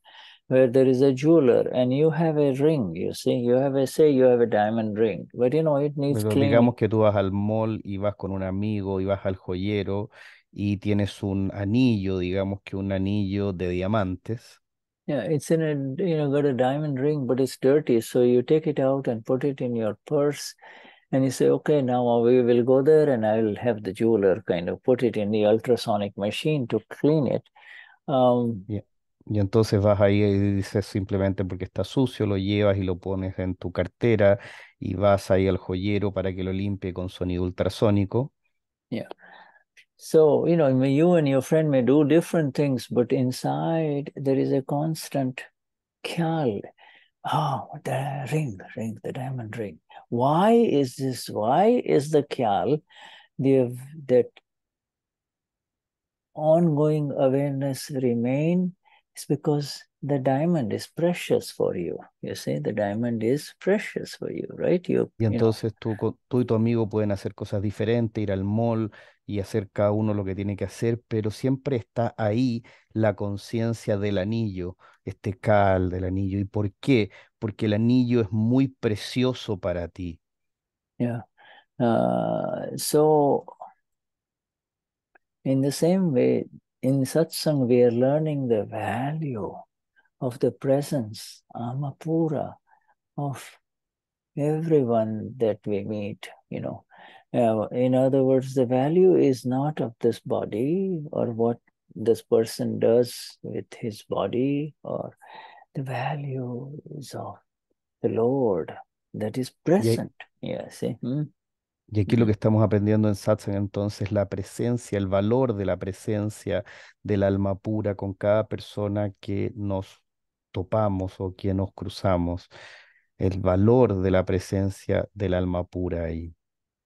Speaker 9: where there is a jeweler and you have a ring, you see, you have a diamond ring, but it needs
Speaker 5: Pero
Speaker 9: cleaning.
Speaker 5: digamos que tú vas al mall y vas con un amigo y vas al joyero y tienes un anillo, digamos que un anillo de diamantes.
Speaker 9: Yeah, it's in a, got a diamond ring, but it's dirty. So you take it out and put it in your purse and you say, okay, now we will go there and I will have the jeweler kind of put it in the ultrasonic machine to clean it.
Speaker 5: Y entonces vas ahí y dices simplemente porque está sucio, lo llevas y lo pones en tu cartera y vas ahí al joyero para que lo limpie con sonido ultrasónico.
Speaker 9: Yeah. So, you and your friend may do different things, but inside there is a constant kyal. Oh, the ring, the diamond ring. Why is this? Why is the kyal, that ongoing awareness remain? It's because the diamond is precious for you. You see, the diamond is precious for you, right?
Speaker 5: Y entonces tú y tu amigo pueden hacer cosas diferentes, ir al mall y hacer cada uno lo que tiene que hacer, pero siempre está ahí la conciencia del anillo, este cal del anillo. ¿Y por qué? Porque el anillo es muy precioso para ti.
Speaker 9: Yeah. So, in the same way, in satsang, we are learning the value of the presence, Amapura, of everyone that we meet, in other words, the value is not of this body or what this person does with his body, or the value is of the Lord that is present. Yeah, see?
Speaker 5: Y aquí lo que estamos aprendiendo en satsang entonces, la presencia, el valor de la presencia del alma pura con cada persona que nos topamos o que nos cruzamos, el valor de la presencia del alma pura ahí.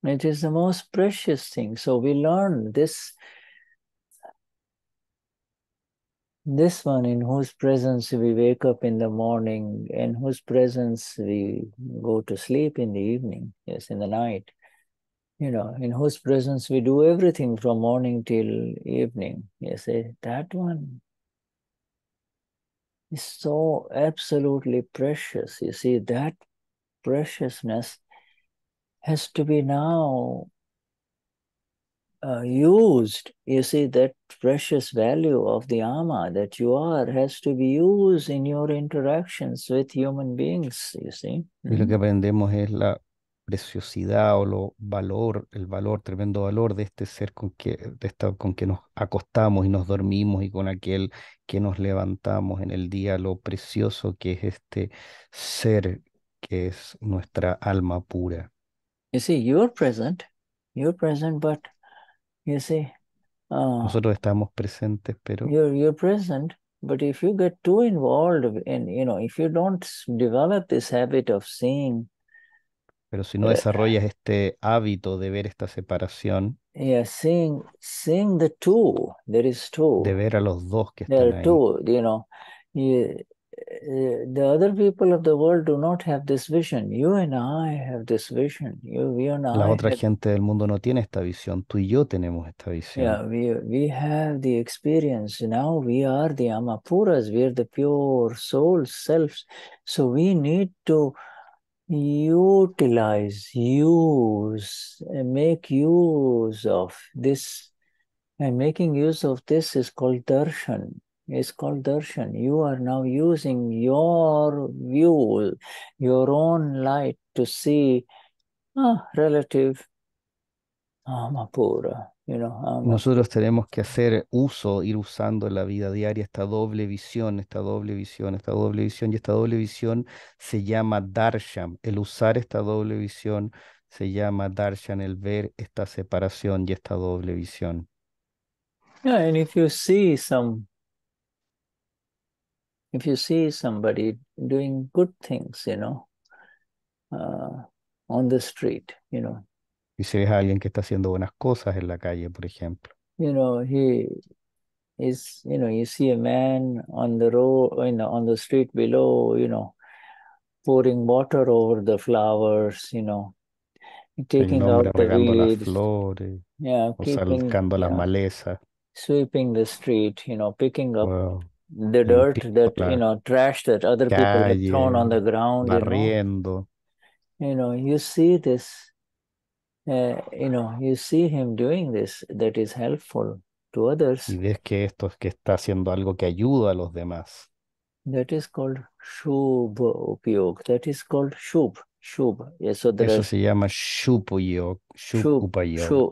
Speaker 9: It is the most precious thing. So we learn this one in whose presence we wake up in the morning, in whose presence we go to sleep in the evening, yes, in the night. In whose presence we do everything from morning till evening. Yes, that one is so absolutely precious. You see, that preciousness has to be now used. You see, that precious value of the ama that you are has to be used in your interactions with human beings, you see.
Speaker 5: Y lo que aprendemos es la preciosidad o el valor, tremendo valor de este ser con que nos acostamos y nos dormimos y con aquel que nos levantamos en el día, lo precioso que es este ser que es nuestra alma pura.
Speaker 9: You see, you're present, but you see,
Speaker 5: Nosotros estamos presentes, pero
Speaker 9: you're present, but if you get too involved in, if you don't develop this habit of seeing
Speaker 5: Pero si no desarrollas este hábito de ver esta separación,
Speaker 9: yeah, seeing the two, there is two.
Speaker 5: de ver a los dos que
Speaker 9: There
Speaker 5: están
Speaker 9: are
Speaker 5: ahí.
Speaker 9: two, the other people of the world do not have this vision. You and I have this vision. You and
Speaker 5: La
Speaker 9: I
Speaker 5: otra
Speaker 9: have,
Speaker 5: gente del mundo no tiene esta visión. Tú y yo tenemos esta
Speaker 9: yeah,
Speaker 5: visión.
Speaker 9: we have the experience. Now we are the Amapuras. We are the pure soul selves. So we need to utilize, use, and make use of this. And making use of this is called darshan. It's called darshan. You are now using your view, your own light to see relative Amapura.
Speaker 5: Nosotros tenemos que hacer uso, ir usando en la vida diaria esta doble visión, esta doble visión, esta doble visión, y esta doble visión se llama darshan. El usar esta doble visión se llama darshan, el ver esta separación y esta doble visión.
Speaker 9: Yeah, and if you see somebody doing good things, on the street,
Speaker 5: Y si ves a alguien que está haciendo buenas cosas en la calle, por ejemplo,
Speaker 9: he is, you see a man on the road, on the street below, pouring water over the flowers,
Speaker 5: hay un
Speaker 9: taking
Speaker 5: hombre
Speaker 9: out the
Speaker 5: regando las
Speaker 9: weeds,
Speaker 5: flores
Speaker 9: yeah,
Speaker 5: o sacando las malezas
Speaker 9: sweeping the street, picking up
Speaker 5: o
Speaker 9: the dirt
Speaker 5: limpiando
Speaker 9: that,
Speaker 5: la
Speaker 9: trash that other people have thrown on
Speaker 5: calle,
Speaker 9: the ground,
Speaker 5: barriendo.
Speaker 9: You see this, you see him doing this, that is helpful to others.
Speaker 5: Y ves que esto es que está haciendo algo que ayuda a los demás.
Speaker 1: That is called Shuddha Upayoga. That is called Shubha. Yes, so there
Speaker 5: Eso
Speaker 1: are
Speaker 5: se llama Shuddha Upayoga.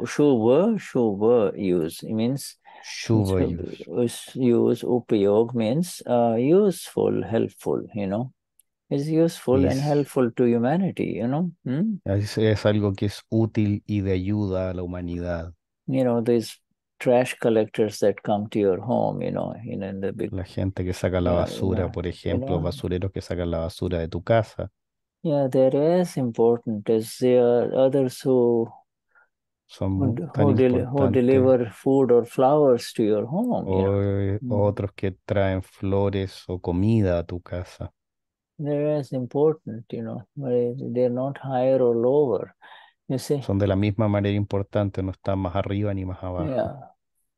Speaker 1: Shubha use. It means
Speaker 5: Shuddha Use.
Speaker 1: use Upayog means useful, helpful, It's useful and helpful to humanity,
Speaker 5: Es algo que es útil y de ayuda a la humanidad.
Speaker 1: These trash collectors that come to your home, in the big.
Speaker 5: La gente que saca la basura, por ejemplo, basureros que sacan la basura de tu casa.
Speaker 1: Yeah, they're as important as there are others who
Speaker 5: tan
Speaker 1: who deliver food or flowers to your home.
Speaker 5: O otros que traen flores o comida a tu casa.
Speaker 1: They're as important, but they're not higher or lower. You see?
Speaker 5: Son de la misma manera importante, no están más arriba ni más abajo.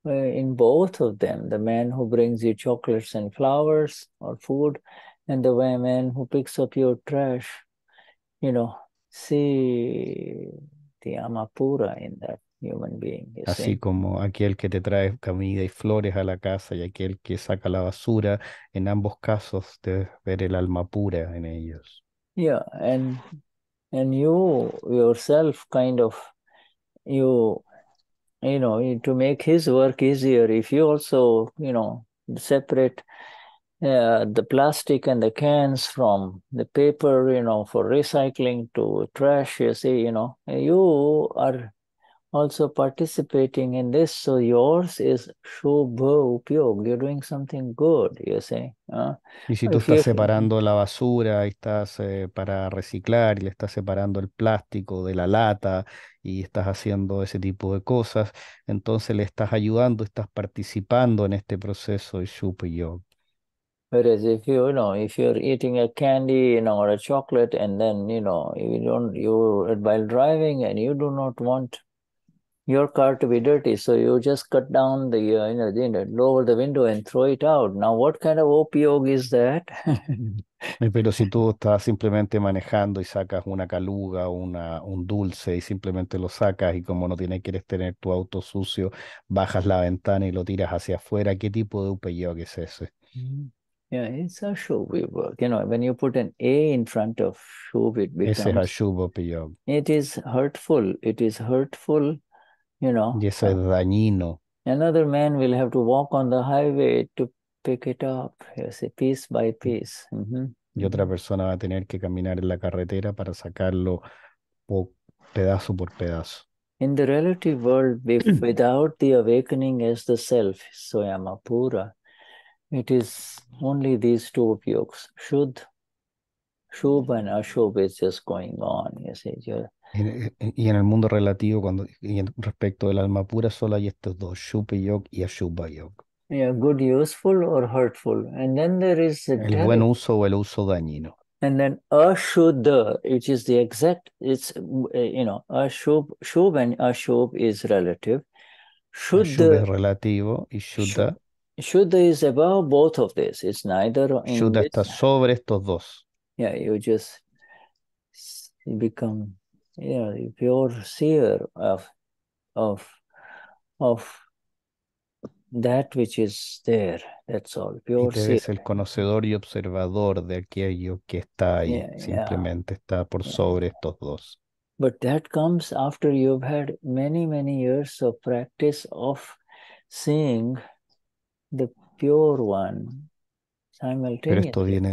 Speaker 1: Yeah. In both of them, the man who brings you chocolates and flowers or food, and the man who picks up your trash, see the Amapura in that human being. You
Speaker 5: Así
Speaker 1: see?
Speaker 5: como aquel que te trae comida y flores a la casa y aquel que saca la basura, en ambos casos debes ver el alma pura en ellos.
Speaker 1: Yeah, and you yourself kind of, to make his work easier, if you also, separate the plastic and the cans from the paper, for recycling to trash, you see, you are also participating in this. So yours is Shubha Upayog. You're doing something good, you see.
Speaker 5: Y si tú estás separando la basura y estás para reciclar y le estás separando el plástico de la lata y estás haciendo ese tipo de cosas, entonces le estás ayudando, estás participando en este proceso de Upayoga.
Speaker 1: Whereas if you're eating a candy, or a chocolate, and then, while driving and you do not want your car to be dirty, so you just cut down the, lower the window and throw it out. Now, what kind of Upayog is that?
Speaker 5: Pero si tú estás simplemente manejando y sacas una caluga o un dulce y simplemente lo sacas y como no quieres tener tu auto sucio, bajas la ventana y lo tiras hacia afuera, ¿qué tipo de Upayoga es ese?
Speaker 1: Yeah, it's a Shubha. When you put an A in front of Shubha, it becomes...
Speaker 5: Ese es Ashubha Upayoga.
Speaker 1: It is hurtful. It is hurtful,
Speaker 5: Y eso es dañino.
Speaker 1: Another man will have to walk on the highway to pick it up, piece by piece.
Speaker 5: Y otra persona va a tener que caminar en la carretera para sacarlo pedazo por pedazo.
Speaker 1: In the relative world, without the awakening as the self, Swayamapura, it is only these two upayogas, Shuddha Shubha and Ashubha is just going on, you see.
Speaker 5: Y en el mundo relativo, respecto del alma pura, solo hay estos dos, Shuddha Yoga y Ashubha Yoga.
Speaker 1: Yeah, good useful or hurtful. And then there is
Speaker 5: el buen uso o el uso dañino.
Speaker 1: And then Ashuddha, which is the exact, it's, Shubh and Ashubh is relative.
Speaker 5: Ashubha es relativo y Shuddha.
Speaker 1: Shuddha is above both of this. It's neither in
Speaker 5: Shuddha
Speaker 1: this.
Speaker 5: Está sobre estos dos.
Speaker 1: Yeah, you just become, pure seer of that which is there. That's all. Pure
Speaker 5: Y te ves el conocedor y observador de aquello que está ahí. Simplemente está por sobre estos dos.
Speaker 1: But that comes after you've had many, many years of practice of seeing the pure one simultaneously.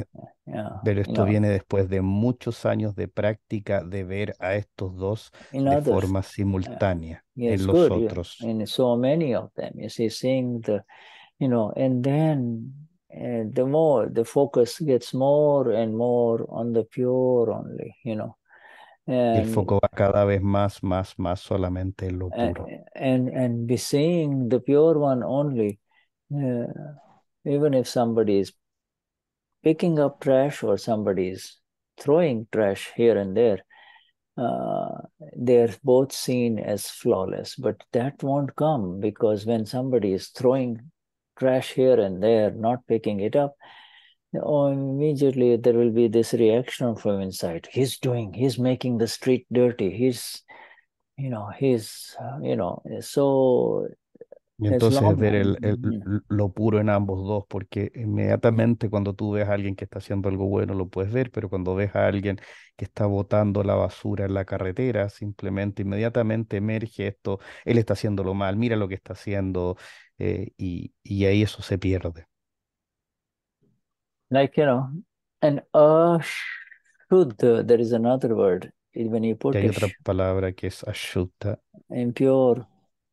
Speaker 5: Pero esto viene después de muchos años de práctica de ver a estos dos de forma simultánea en los otros.
Speaker 1: In so many of them, you see, seeing the, and then the more the focus gets more and more on the pure only,
Speaker 5: Y el foco va cada vez más solamente en lo puro.
Speaker 1: And be seeing the pure one only, even if somebody is picking up trash or somebody is throwing trash here and there, they're both seen as flawless. But that won't come, because when somebody is throwing trash here and there, not picking it up, immediately there will be this reaction from inside. He's making the street dirty. So.
Speaker 5: Y entonces ver lo puro en ambos dos, porque inmediatamente cuando tú ves a alguien que está haciendo algo bueno lo puedes ver, pero cuando ves a alguien que está botando la basura en la carretera, simplemente inmediatamente emerge esto, él está haciéndolo mal, mira lo que está haciendo, y ahí eso se pierde.
Speaker 1: Like, and Shuddha, there is another word. When you put
Speaker 5: hay otra palabra que es Ashuddha.
Speaker 1: Impure.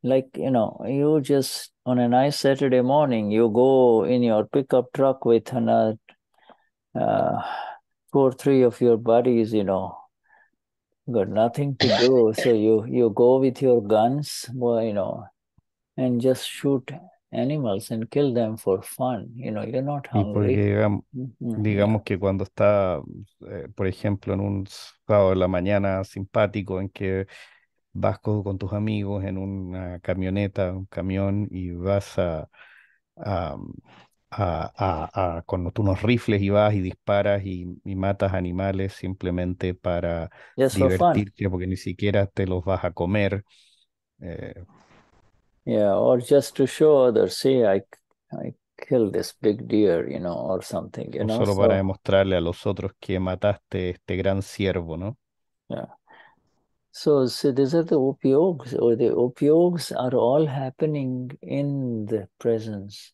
Speaker 1: Like, you just, on a nice Saturday morning, you go in your pickup truck with another 2 or 3 of your buddies, got nothing to do. So you go with your guns, and just shoot animals and kill them for fun. You're not hungry.
Speaker 5: Y porque digamos que cuando está, por ejemplo, en un sábado de la mañana simpático en que vas con tus amigos en una camioneta, un camión, y vas con unos rifles y vas y disparas y matas animales simplemente para divertirte, porque ni siquiera te los vas a comer.
Speaker 1: Or just to show others, see, I killed this big deer, or something,
Speaker 5: o solo para demostrarle a los otros que mataste este gran ciervo, ¿no?
Speaker 1: Yeah. So these are the upayogas, or the upayogas are all happening in the presence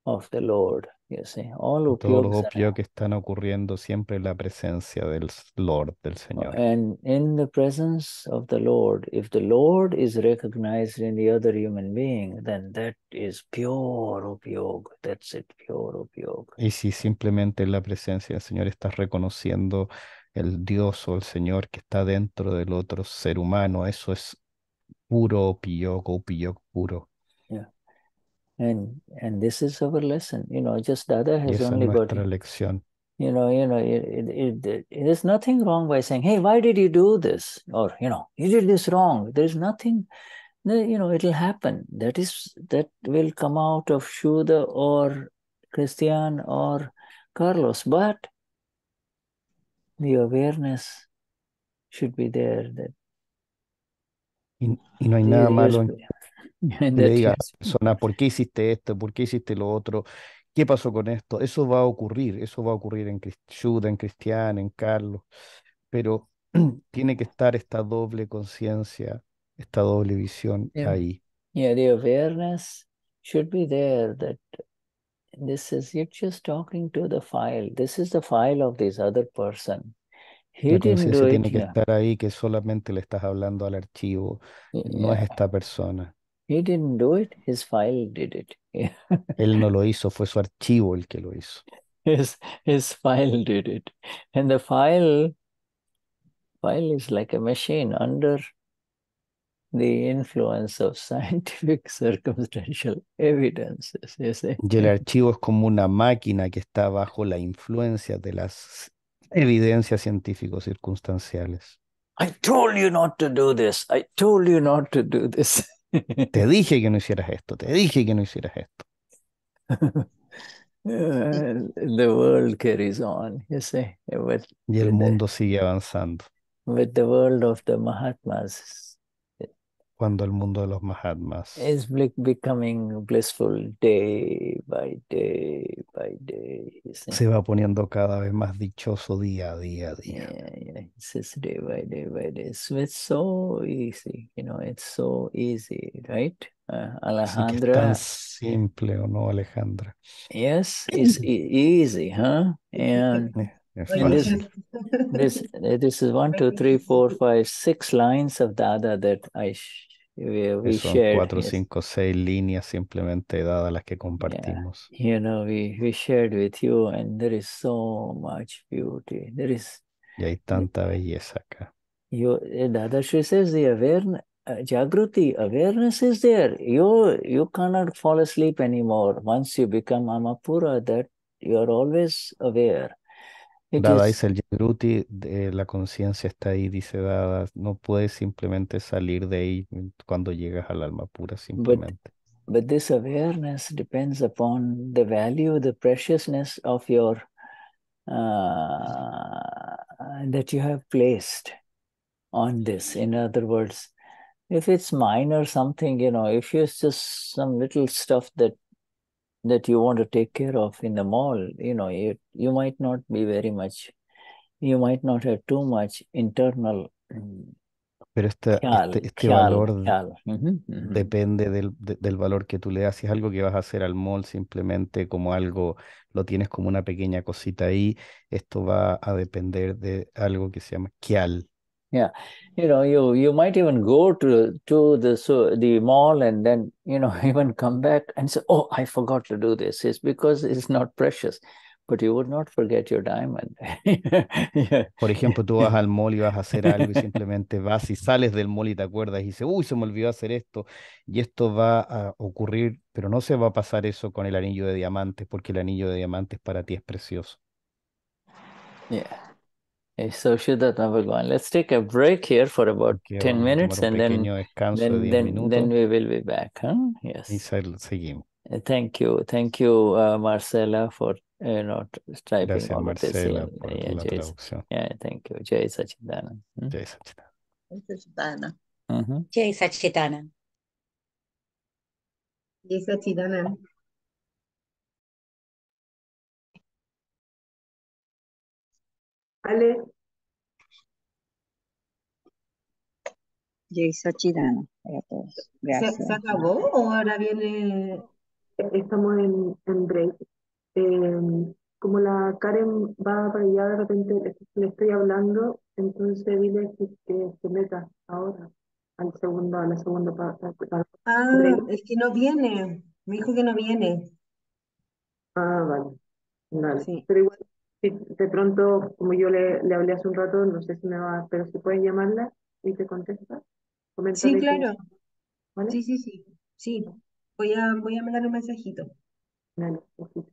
Speaker 1: of the Lord. You see, all
Speaker 5: todos los upayogas que están ocurriendo siempre en la presencia del Lord, del Señor.
Speaker 1: And in the presence of the Lord, if the Lord is recognized in the other human being, then that is pure upayoga. That's it, pure upayoga.
Speaker 5: Y si simplemente en la presencia del Señor estás reconociendo el Dios o el Señor que está dentro del otro ser humano, eso es puro upayoga puro.
Speaker 1: Yeah. And this is our lesson, just Dada has
Speaker 5: y esa
Speaker 1: only
Speaker 5: es
Speaker 1: got,
Speaker 5: nuestra lección.
Speaker 1: There's nothing wrong by saying, hey, why did you do this? Or, you did this wrong. There's nothing, it'll happen. That will come out of Shuddha or Cristian or Carlos. But the awareness should be there. That
Speaker 5: y no hay nada malo en le diga a la persona, ¿por qué hiciste esto? ¿Por qué hiciste lo otro? ¿Qué pasó con esto? Eso va a ocurrir en Shuddha, en Cristian, en Carlos, pero tiene que estar esta doble conciencia, esta doble visión ahí.
Speaker 1: Yeah, the awareness should be there, that you're just talking to the file. This is the file of this other person.
Speaker 5: La conciencia tiene que estar ahí, que solamente le estás hablando al archivo, no es esta persona.
Speaker 1: He didn't do it, his file did it.
Speaker 5: Él no lo hizo, fue su archivo el que lo hizo.
Speaker 1: his file did it. And the file is like a machine under the influence of scientific circumstantial evidences. You see?
Speaker 5: Y el archivo es como una máquina que está bajo la influencia de las evidencias científicos circunstanciales.
Speaker 1: I told you not to do this. I told you not to do this.
Speaker 5: Te dije que no hicieras esto, te dije que no hicieras esto.
Speaker 1: The world carries on, you see,
Speaker 5: Y el mundo sigue avanzando.
Speaker 1: with the world of the Mahatmas.
Speaker 5: Cuando el mundo de los Mahatmas
Speaker 1: is becoming blissful day by day by day. You see?
Speaker 5: se va poniendo cada vez más dichoso día a día a día.
Speaker 1: Yeah. It's just day by day by day. So it's so easy, it's so easy, right?
Speaker 5: Así que es tan
Speaker 1: Alejandra,
Speaker 5: simple, ¿o no, Alejandra?
Speaker 1: yes, it's easy, huh? And
Speaker 5: Es
Speaker 8: Oye,
Speaker 5: fácil.
Speaker 1: this is 1, 2, 3, 4, 5, 6 lines of Dada that we
Speaker 5: Son
Speaker 1: shared.
Speaker 5: 4, 5, 6 líneas simplemente dadas las que compartimos.
Speaker 1: We shared with you, and there is so much beauty.
Speaker 5: Y hay tanta belleza acá.
Speaker 1: Dadashri says the awareness, Jagruti, awareness is there. You cannot fall asleep anymore. Once you become Amapura, that you are always aware.
Speaker 5: Dada dice el Jagruti, la conciencia está ahí, dice Dada, no puedes simplemente salir de ahí cuando llegas al alma pura, simplemente.
Speaker 1: But this awareness depends upon the value, the preciousness of your that you have placed on this. In other words, if it's minor something, if it's just some little stuff that you want to take care of in the mall, you might not be very much, you might not have too much internal
Speaker 5: Pero este valor depende del valor que tú le das. Si es algo que vas a hacer al mall, simplemente como algo, lo tienes como una pequeña cosita ahí, esto va a depender de algo que se llama kial.
Speaker 1: Yeah, you might even go to the mall and then even come back and say, "Oh, I forgot to do this." It's because it's not precious, but you would not forget your diamond.
Speaker 5: Yeah. Por ejemplo, tú vas al mall y vas a hacer algo y simplemente vas y sales del mall y te acuerdas y dices, "Uy, se me olvidó hacer esto", y esto va a ocurrir, pero no se va a pasar eso con el anillo de diamantes, porque el anillo de diamantes para ti es precioso.
Speaker 1: Yeah. So Shuddhatma, let's take a break here for about 10 minutes and then we will be back. Huh? Yes.
Speaker 5: Y seguimos.
Speaker 1: Thank you, Marcela, for typing.
Speaker 5: Gracias,
Speaker 1: all
Speaker 5: Marcela,
Speaker 1: of this.
Speaker 5: por la traducción.
Speaker 1: Yeah, thank you. Jai Sachidana.
Speaker 5: Jai Sachidana.
Speaker 4: Jai Sachidana.
Speaker 8: Jai Sachidana. Ale.
Speaker 4: Jai Sachidana para todos. Gracias.
Speaker 8: ¿Se acabó o ahora viene?
Speaker 2: Estamos en break. Como la Karen va para allá, de repente le estoy hablando, entonces dile que se meta ahora a la segunda parte.
Speaker 8: Es que no viene. Me dijo que no viene.
Speaker 2: Vale.
Speaker 8: Sí.
Speaker 2: Pero igual, si de pronto, como yo le hablé hace un rato, no sé si me va, pero si puedes llamarla y te contesta.
Speaker 8: Sí, claro.
Speaker 2: ¿Vale?
Speaker 8: Sí. Voy a mandar un mensajito.
Speaker 2: Dale, ojito.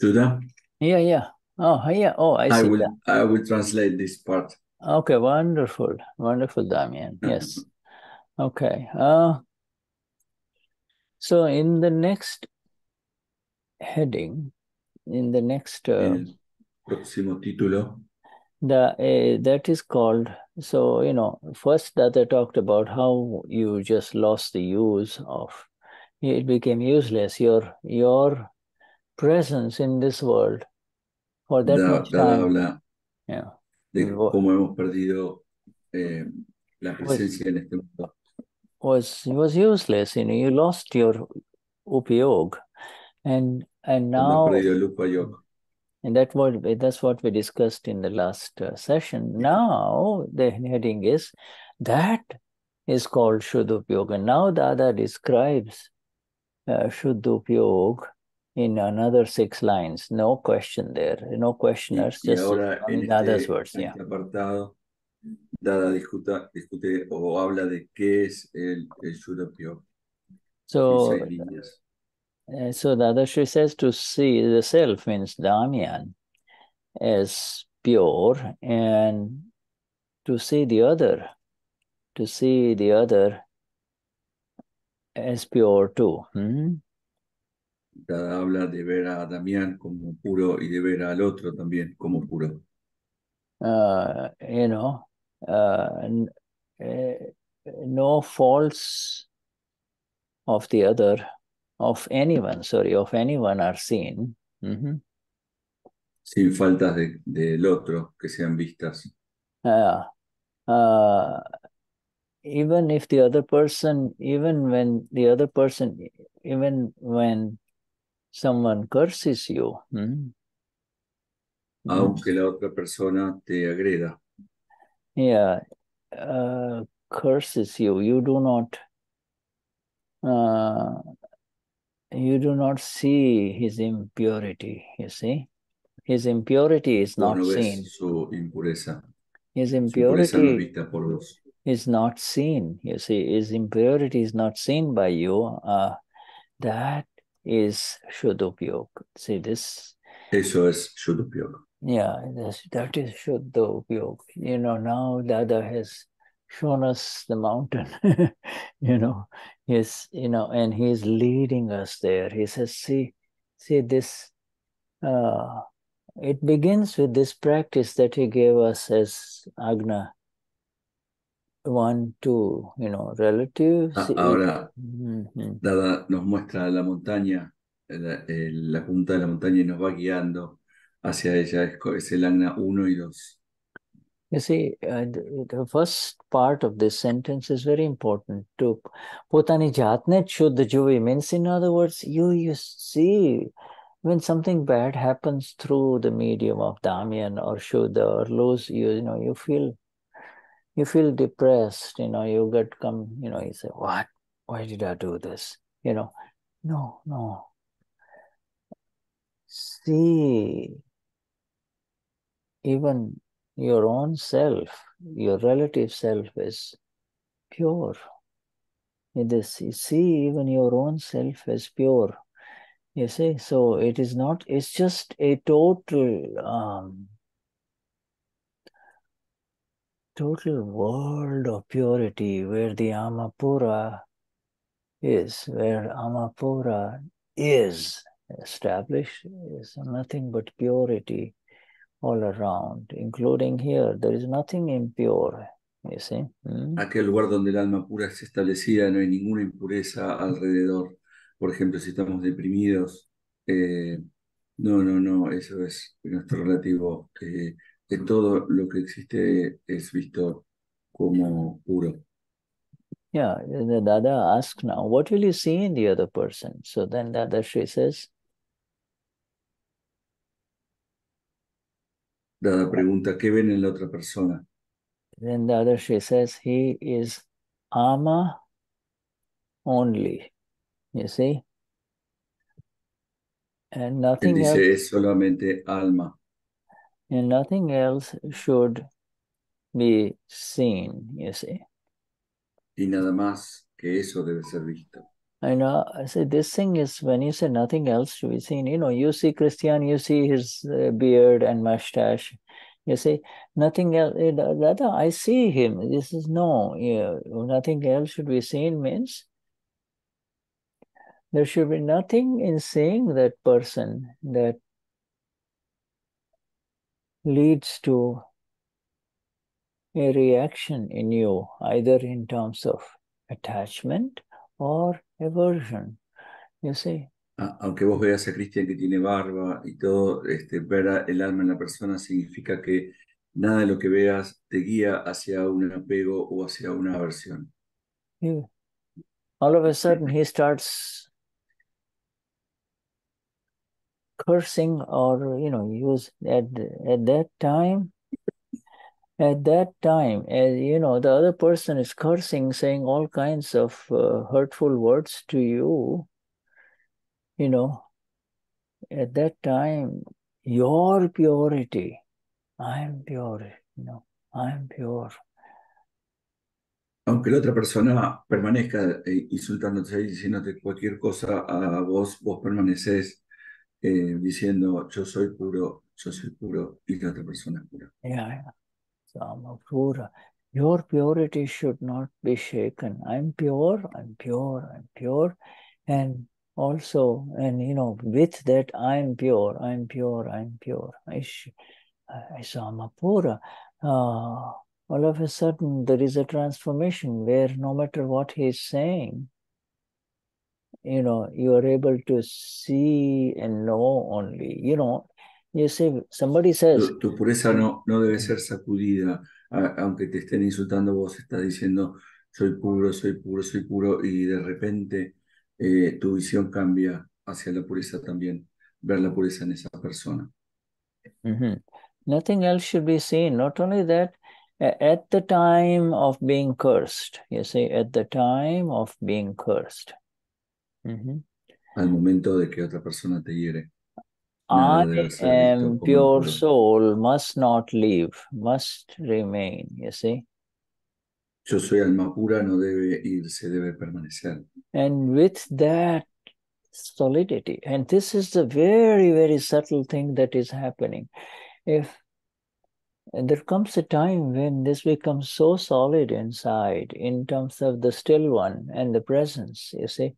Speaker 7: Shuddha?
Speaker 9: Yeah. Oh, yeah. Oh, I see that.
Speaker 7: I will translate this part.
Speaker 9: Okay, wonderful, Damien. Yes. Okay. So in the next heading, in the next
Speaker 7: El próximo título,
Speaker 9: that is called, so first Dada talked about how you just lost the use of, it became useless, your presence in this world for that much
Speaker 7: Dada
Speaker 9: time.
Speaker 7: habla
Speaker 9: Yeah.
Speaker 7: de cómo hemos perdido la presencia en este mundo.
Speaker 9: Was useless, you lost your Upayoga, and now,
Speaker 7: perdido el Upayoga.
Speaker 9: and that's what we discussed in the last session. Now the heading is that is called Shuddha Upayoga. Now Dada describes Shuddha Upayoga in another 6 lines. No question there, no questioners.
Speaker 7: Y ahora en
Speaker 9: Dada's words. Yeah.
Speaker 7: este apartado, Dada discute o habla de qué es el Shuddha Upayoga.
Speaker 9: So,
Speaker 7: 6 líneas.
Speaker 9: So Dadashri says to see the self means Damien as pure, and to see the other as pure too.
Speaker 7: Dada habla de ver a Damián como puro y de ver al otro también como puro.
Speaker 9: No faults of the other, of anyone are seen.
Speaker 7: Sin faltas del otro que sean vistas.
Speaker 9: Even if the other person, even when someone curses you.
Speaker 7: Aunque la otra persona te agreda.
Speaker 9: Yeah, curses you. You do not see his impurity, you see. His impurity is not seen.
Speaker 7: Su impureza.
Speaker 9: His
Speaker 7: impureza no es
Speaker 9: impurity
Speaker 7: vista por vos.
Speaker 9: Is not seen, you see. His impurity is not seen by you. That is Shuddha Upayoga. See this?
Speaker 7: Eso es Shuddha Upayoga.
Speaker 9: Yeah, that is Shuddha Upayoga. Now Dada has shown us the mountain. And he's leading us there. He says, see this. It begins with this practice that he gave us as Agna. 1, 2, relatives.
Speaker 7: Ahora, Dada nos muestra la montaña, la punta de la montaña y nos va guiando hacia ella. Es el Agna 1 y 2.
Speaker 9: You see, the first part of this sentence is very important too. Potani jatne shuddha juvi means, in other words, you see when something bad happens through the medium of Damien or Shuddha or lose, you feel depressed, you say, what? Why did I do this? No. See, even your own self, your relative self is pure. You see, even your own self is pure. You see, so it's just a total world of purity where the Amapura is established, is nothing but purity all around, including here. There is nothing impure, you see.
Speaker 7: Aquel lugar donde el alma pura es establecida, no hay ninguna impureza alrededor. Por ejemplo, si estamos deprimidos, no, eso es nuestro relativo. Todo lo que existe es visto como puro.
Speaker 9: Yeah, the Dada asks now, what will you see in the other person? So then Dadashri says,
Speaker 7: Dada pregunta, ¿qué ven en la otra persona?
Speaker 9: Then Dadashri says, he is ama only, you see? And nothing
Speaker 7: Él dice,
Speaker 9: else.
Speaker 7: es solamente alma.
Speaker 9: And nothing else should be seen, you see.
Speaker 7: Y nada más que eso debe ser visto.
Speaker 1: I know. I say this thing is when you say nothing else to be seen. You see Cristian, you see his beard and mustache. You say nothing else. Dada, I see him. This is no. Nothing else should be seen means there should be nothing in seeing that person that leads to a reaction in you, either in terms of attachment or aversion. You see.
Speaker 7: Aunque vos veas a Cristian que tiene barba y todo, ver el alma en la persona significa que nada de lo que veas te guía hacia un apego o hacia una aversión.
Speaker 1: All of a sudden he starts cursing or, use at that time, as the other person is cursing, saying all kinds of hurtful words to you, at that time, your purity, I'm pure, I'm pure.
Speaker 7: Aunque la otra persona permanezca insultándote y diciéndote cualquier cosa a vos, vos permaneces diciendo yo soy puro, y la otra persona es pura.
Speaker 1: Yeah. Sama pura. Your purity should not be shaken. I'm pure, I'm pure, I'm pure. And also, with that, I'm pure, I'm pure, I'm pure. I Sama pura. All of a sudden, there is a transformation where no matter what he's saying, you are able to see and know only. You say, somebody says...
Speaker 7: Tu pureza no debe ser sacudida, aunque te estén insultando, vos estás diciendo soy puro, soy puro, soy puro, y de repente tu visión cambia hacia la pureza también, ver la pureza en esa persona.
Speaker 1: Nothing else should be seen. Not only that, at the time of being cursed, you see, at the time of being cursed.
Speaker 7: Al momento de que otra persona te hiere,
Speaker 1: I
Speaker 7: nada debe ser visto
Speaker 1: am
Speaker 7: como
Speaker 1: pure
Speaker 7: impuro.
Speaker 1: soul, must not leave, must remain, you see.
Speaker 7: Yo soy alma pura, no debe irse, debe permanecer.
Speaker 1: And with that solidity, and this is the very, very subtle thing that is happening. And there comes a time when this becomes so solid inside in terms of the still one and the presence, you see,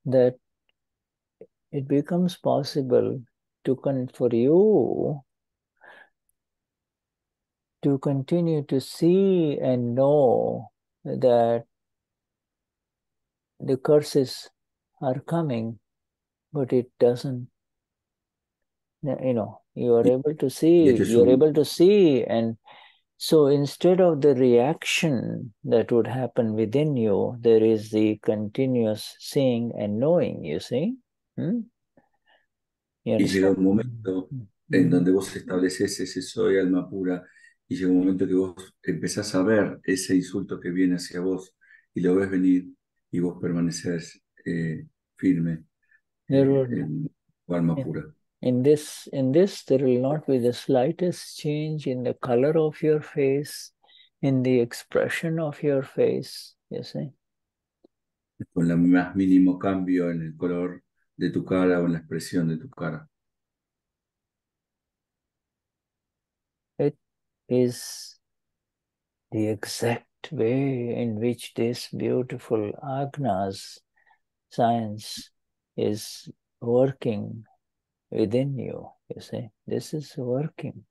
Speaker 1: that it becomes possible for you to continue to see and know that the curses are coming, but it doesn't, you are able to see, you're able to see. And so instead of the reaction that would happen within you, there is the continuous seeing and knowing, you see.
Speaker 7: Y llega un momento en donde vos estableces ese soy alma pura, y llega un momento que vos empezás a ver ese insulto que viene hacia vos y lo ves venir y vos permaneces firme en tu alma pura.
Speaker 1: In this, there will not be the slightest change in the color of your face, in the expression of your face, you see.
Speaker 7: Con el más mínimo cambio en el color de tu cara o en la expresión de tu cara.
Speaker 1: It is the exact way in which this beautiful Agnas science is working within you, you see. This is working.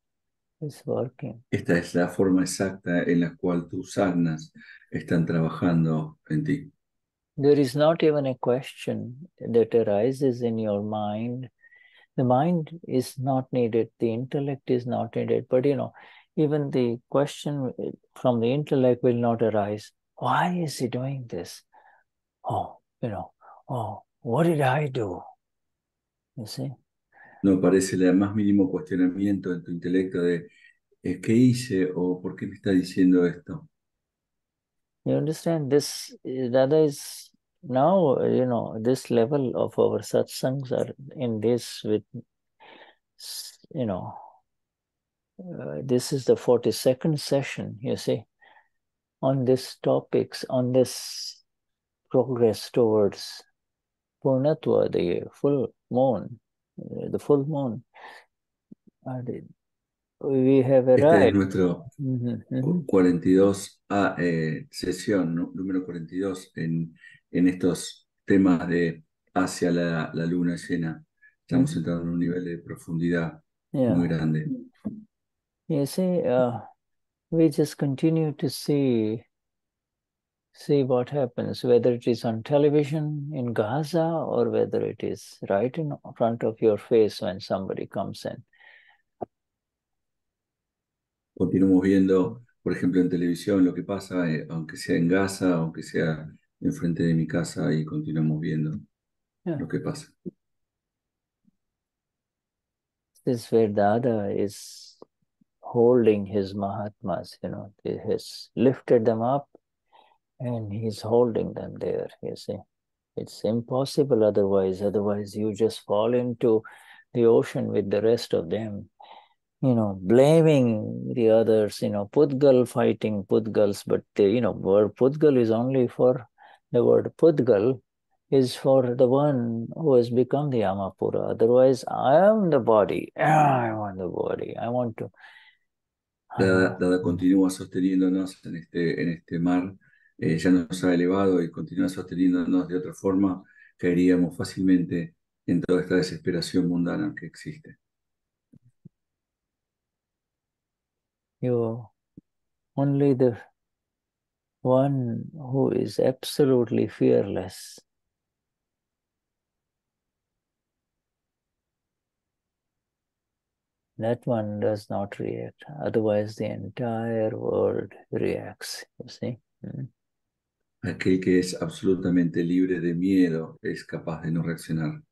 Speaker 1: It's working.
Speaker 7: Esta es la forma exacta en la cual tus Agnas están trabajando en ti.
Speaker 1: There is not even a question that arises in your mind. The mind is not needed, the intellect is not needed, but even the question from the intellect will not arise. Why is he doing this? What did I do? You see?
Speaker 7: No aparece el más mínimo cuestionamiento en tu intelecto de ¿qué hice o por qué me está diciendo esto?
Speaker 1: You understand? This, Dada is now, this level of our satsangs are in this with, this is the 42nd session, you see, on this topics, on this progress towards Purnatva, the full moon, we have
Speaker 7: Este es
Speaker 1: arrived.
Speaker 7: nuestro 42 sesión, número 42 en estos temas de hacia la luna llena. Estamos entrando en un nivel de profundidad muy grande.
Speaker 1: You see, we just continue to see what happens, whether it is on television in Gaza or whether it is right in front of your face when somebody comes in.
Speaker 7: Continuamos viendo, por ejemplo, en televisión lo que pasa, aunque sea en Gaza, aunque sea enfrente de mi casa, y continuamos viendo lo que pasa.
Speaker 1: This is where Dada is holding his Mahatmas, he has lifted them up and he's holding them there, you see. It's impossible otherwise you just fall into the ocean with the rest of them. Blaming the others, Pudgal fighting Pudgals, but the, word Pudgal is only for, the word Pudgal is for the one who has become the Amapura. Otherwise, I am the body. I want the body. I want to.
Speaker 7: Dada continúa sosteniéndonos en este mar, ya nos ha elevado y continúa sosteniéndonos de otra forma, caeríamos fácilmente en toda esta desesperación mundana que existe.
Speaker 1: Only the one who is absolutely fearless that one does not react. Otherwise, the entire world reacts, you see.
Speaker 7: Aquel que es absolutamente libre de miedo es capaz de no reaccionar.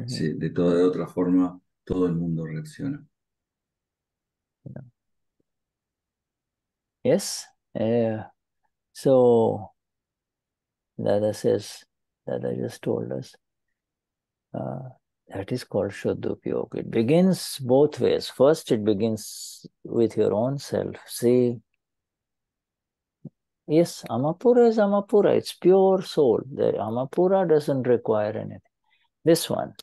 Speaker 7: Sí, de toda otra forma, todo el mundo reacciona.
Speaker 1: Yes. So, Dada just told us, that is called Shuddha Upayoga. It begins both ways. First, it begins with your own self. See, yes, Amapura is Amapura. It's pure soul. The Amapura doesn't require anything. This one,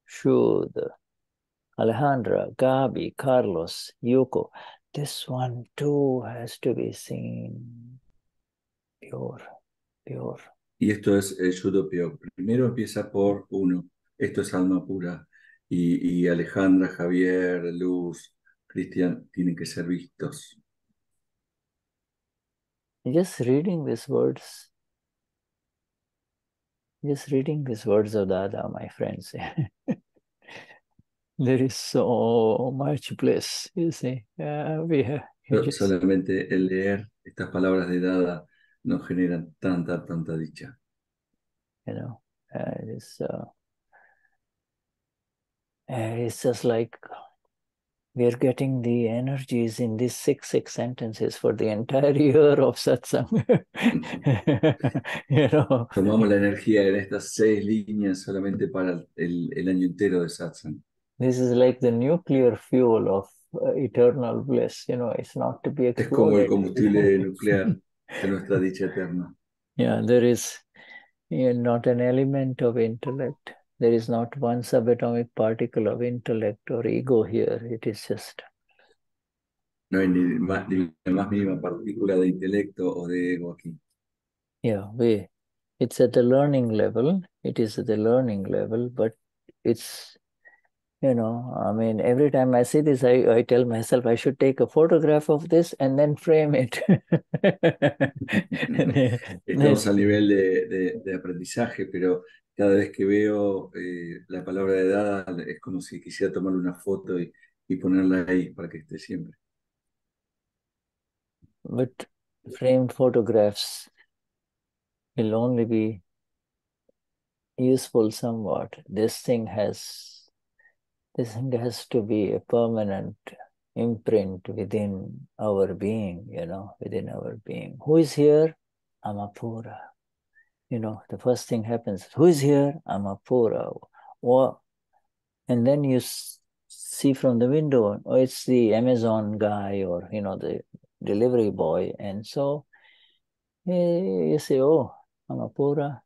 Speaker 1: Shuddha, Alejandra, Gabi, Carlos, Yuko, this one too has to be seen pure.
Speaker 7: Y esto es el Shuddha Upayoga. Primero empieza por uno. Esto es alma pura. Y Alejandra, Javier, Luz, Cristian tienen que ser vistos.
Speaker 1: Just reading these words of Dada, my friends, there is so much bliss, you see.
Speaker 7: Solamente el leer estas palabras de Dada nos generan tanta dicha.
Speaker 1: It's just like we're getting the energies in these six sentences for the entire year of satsang.
Speaker 7: Tomamos la energía en estas 6 líneas solamente para el año entero de satsang.
Speaker 1: This is like the nuclear fuel of eternal bliss. It's not to be exploded.
Speaker 7: Es como el combustible nuclear de nuestra dicha eterna.
Speaker 1: Yeah, there is not an element of intellect. There is not one subatomic particle of intellect or ego here. It is just.
Speaker 7: No hay ni la más mínima partícula de intelecto o de ego aquí.
Speaker 1: Yeah, it's at the learning level. It is at the learning level, but it's, every time I see this, I tell myself I should take a photograph of this and then frame it.
Speaker 7: Estamos al nivel de aprendizaje, pero cada vez que veo la palabra de Dada es como si quisiera tomarle una foto y ponerla ahí para que esté siempre.
Speaker 1: But framed photographs will only be useful somewhat. This thing has to be a permanent imprint within our being, within our being. Who is here? Amapura. The first thing happens. Who is here? Amapura. And then you see from the window, it's the Amazon guy or, the delivery boy. And so you say, oh, Amapura,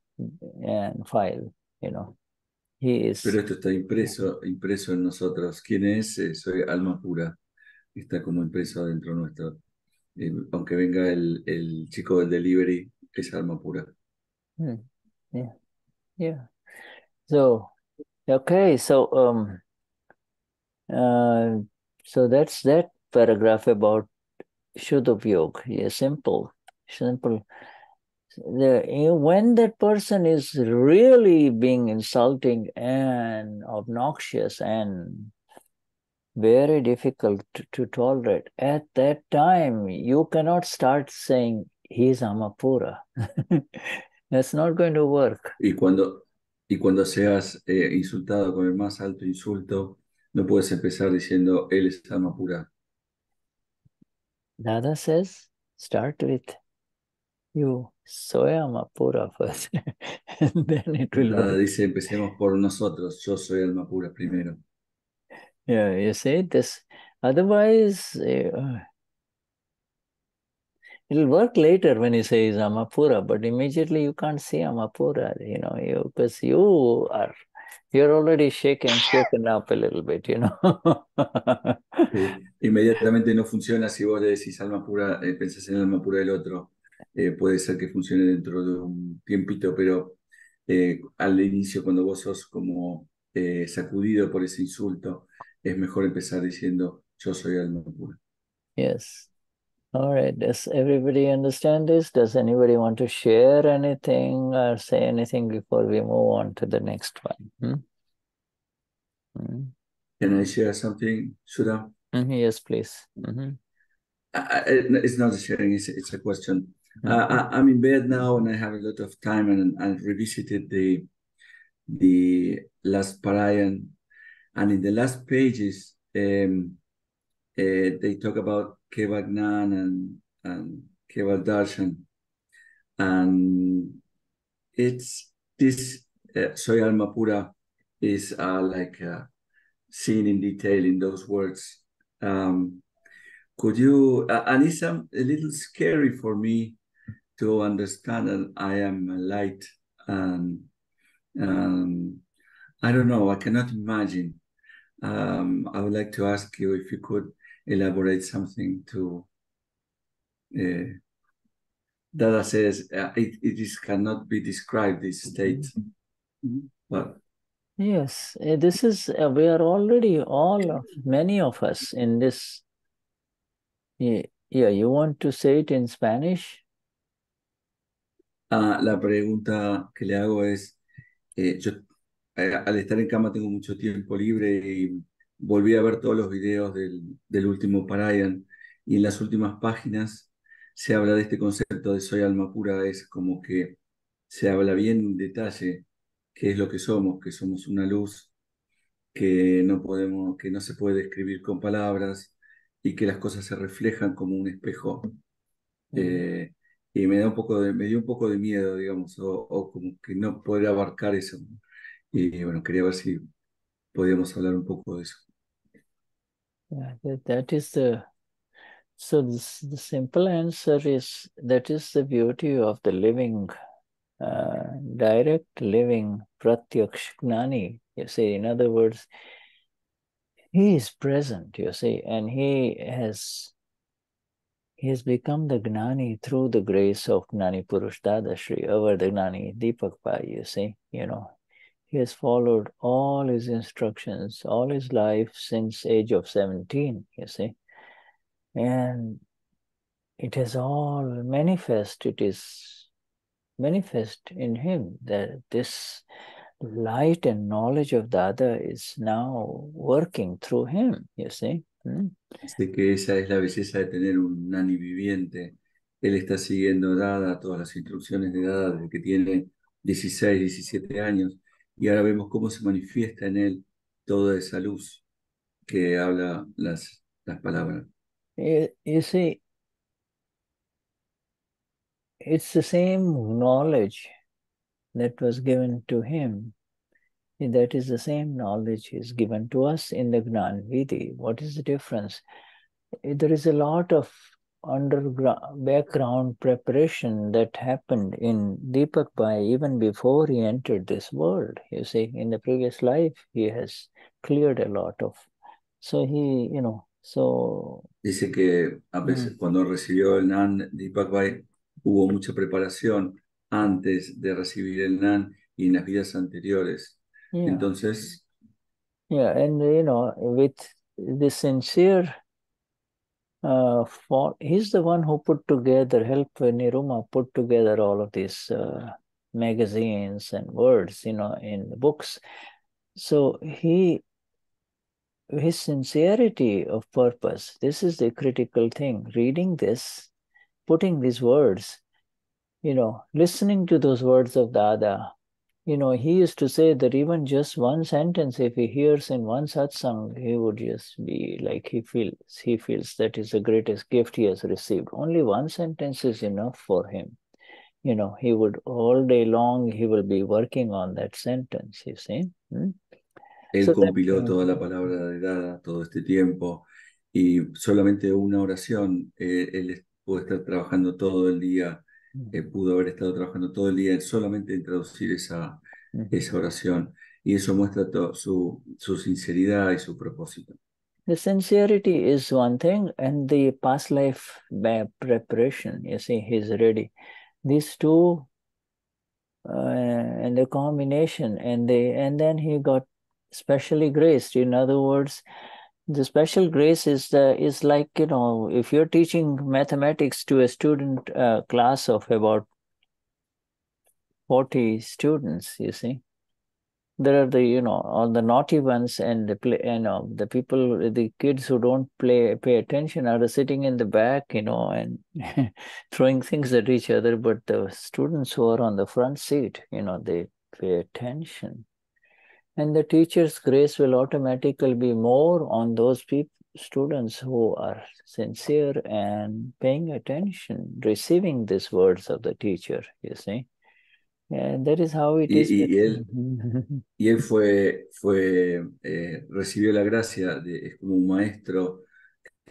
Speaker 1: and file, He is.
Speaker 7: Pero esto está impreso en nosotros. ¿Quién es? Soy alma pura. Está como impreso dentro nuestro. Aunque venga el chico del delivery, es alma pura.
Speaker 1: Yeah, yeah. So, okay, so so that's that paragraph about Shuddha Upayoga. Yeah, simple. When that person is really being insulting and obnoxious and very difficult to tolerate, at that time you cannot start saying he's Amapura. That's not going to work.
Speaker 7: Y cuando seas insultado con el más alto insulto, no puedes empezar diciendo él es alma pura.
Speaker 1: Dada says, start with you, soy Amapura first, and then it will
Speaker 7: Dada
Speaker 1: work.
Speaker 7: dice, empecemos por nosotros, yo soy alma pura primero.
Speaker 1: Yeah, you see this. Otherwise, it'll work later when he says Amapura, but immediately you can't say Amapura, because you're already shaken up a little bit,
Speaker 7: Inmediatamente no funciona si vos le decís alma pura, pensás en el alma pura del otro. Puede ser que funcione dentro de un tiempito, pero al inicio, cuando vos sos como sacudido por ese insulto, es mejor empezar diciendo yo soy alma pura.
Speaker 1: Yes. All right. Does everybody understand this? Does anybody want to share anything or say anything before we move on to the next one?
Speaker 7: Can I share something, Shuddha?
Speaker 1: Yes, please.
Speaker 7: It's not a sharing, it's a question. I'm in bed now and I have a lot of time and revisited the last Parayan. And in the last pages, they talk about Keva Gnan and Keva Darshan. And it's this Soy Alma Pura is like seen in detail in those words. Could you, and it's a little scary for me to understand that I am light and I don't know, I cannot imagine. I would like to ask you if you could elaborate something to, Dada says, it cannot be described, this state. But
Speaker 1: yes, this is, we are already many of us in this. Yeah, you want to say it in Spanish?
Speaker 7: La pregunta que le hago es, yo al estar en cama tengo mucho tiempo libre y volví a ver todos los videos del último Parayan y en las últimas páginas se habla de este concepto de soy alma pura, es como que se habla bien en detalle qué es lo que somos una luz que no se puede describir con palabras y que las cosas se reflejan como un espejo. Y me dio un poco de miedo, digamos, o como que no poder abarcar eso. Y bueno, quería ver si podíamos hablar un poco de eso.
Speaker 1: Yeah, that is the simple answer is that is the beauty of the living, direct living Pratyaksh Gnani. You see, in other words, he is present, you see, and he has become the Gnani through the grace of Gnani Purush Dadashri over the Gnani Deepak Pai, you see, He has followed all his instructions, all his life since age of 17, you see. And it has all manifest, it is manifest in him that this light and knowledge of Dada is now working through him, you see.
Speaker 7: Así que esa es la belleza de tener un nani viviente. Él está siguiendo Dada, todas las instrucciones de Dada desde que tiene 16, 17 años. Y ahora vemos cómo se manifiesta en él toda esa luz que habla las palabras.
Speaker 1: You see, it's the same knowledge that was given to him. That is the same knowledge is given to us in the Gnan Vidhi. What is the difference? There is a lot of underground background preparation that happened in Deepak Bhai even before he entered this world. You see, in the previous life, he has cleared a lot of. So he,
Speaker 7: Dice que a veces cuando recibió el Nan Deepak Bhai hubo mucha preparación antes de recibir el Nan y en las vidas anteriores.
Speaker 1: Yeah.
Speaker 7: Entonces,
Speaker 1: and with the sincere he's the one who helped Niruma put together all of these magazines and words, in the books. So his sincerity of purpose, this is the critical thing. Reading this, putting these words, listening to those words of Dada. He used to say that even just one sentence, if he hears in one satsang, he would just be like he feels that is the greatest gift he has received. Only one sentence is enough for him. He would all day long, he will be working on that sentence, you see.
Speaker 7: Él compiló toda la palabra de Dada todo este tiempo y solamente una oración, él pudo estar trabajando todo el día, pudo haber estado trabajando todo el día solamente en traducir esa oración, y eso muestra su sinceridad y su propósito.
Speaker 1: The sincerity is one thing, and the past life preparation, you see, he's ready. These two and the combination, and then he got specially graced. In other words, the special grace is like, if you're teaching mathematics to a student class of about 40 students, you see, there are the all the naughty ones and the people, the kids who don't pay attention are sitting in the back, and throwing things at each other. But the students who are on the front seat, they pay attention. And the teacher's grace will automatically be more on those students who are sincere and paying attention, receiving these words of the teacher, you see. And that is how it is.
Speaker 7: Y él recibió la gracia, es como un maestro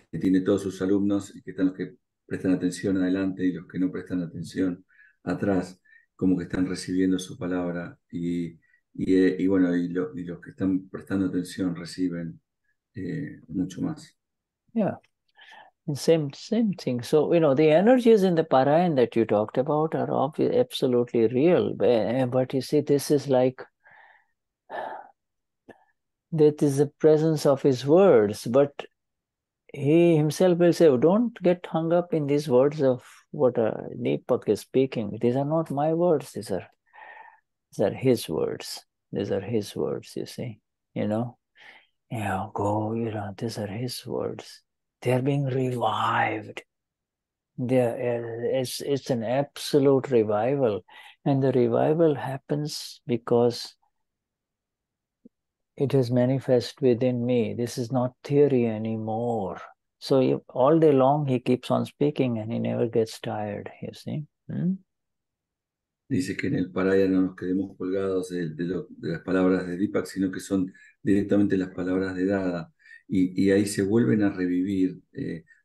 Speaker 7: que tiene todos sus alumnos y que están los que prestan atención adelante y los que no prestan atención atrás, como que están recibiendo su palabra y los que están prestando atención reciben mucho más.
Speaker 1: Yeah, same thing. So, the energies in the Parayan that you talked about are absolutely real. But you see, this is like, that is the presence of his words. But he himself will say, don't get hung up in these words of what Deepak is speaking. These are not my words. These are his words. These are his words, you see. These are his words. They are being revived. It's an absolute revival. And the revival happens because it is manifest within me. This is not theory anymore. So all day long he keeps on speaking and he never gets tired, you see.
Speaker 7: Dice que en el Paraya no nos quedemos colgados de las palabras de Deepak, sino que son directamente las palabras de Dada. Y ahí se vuelven a revivir,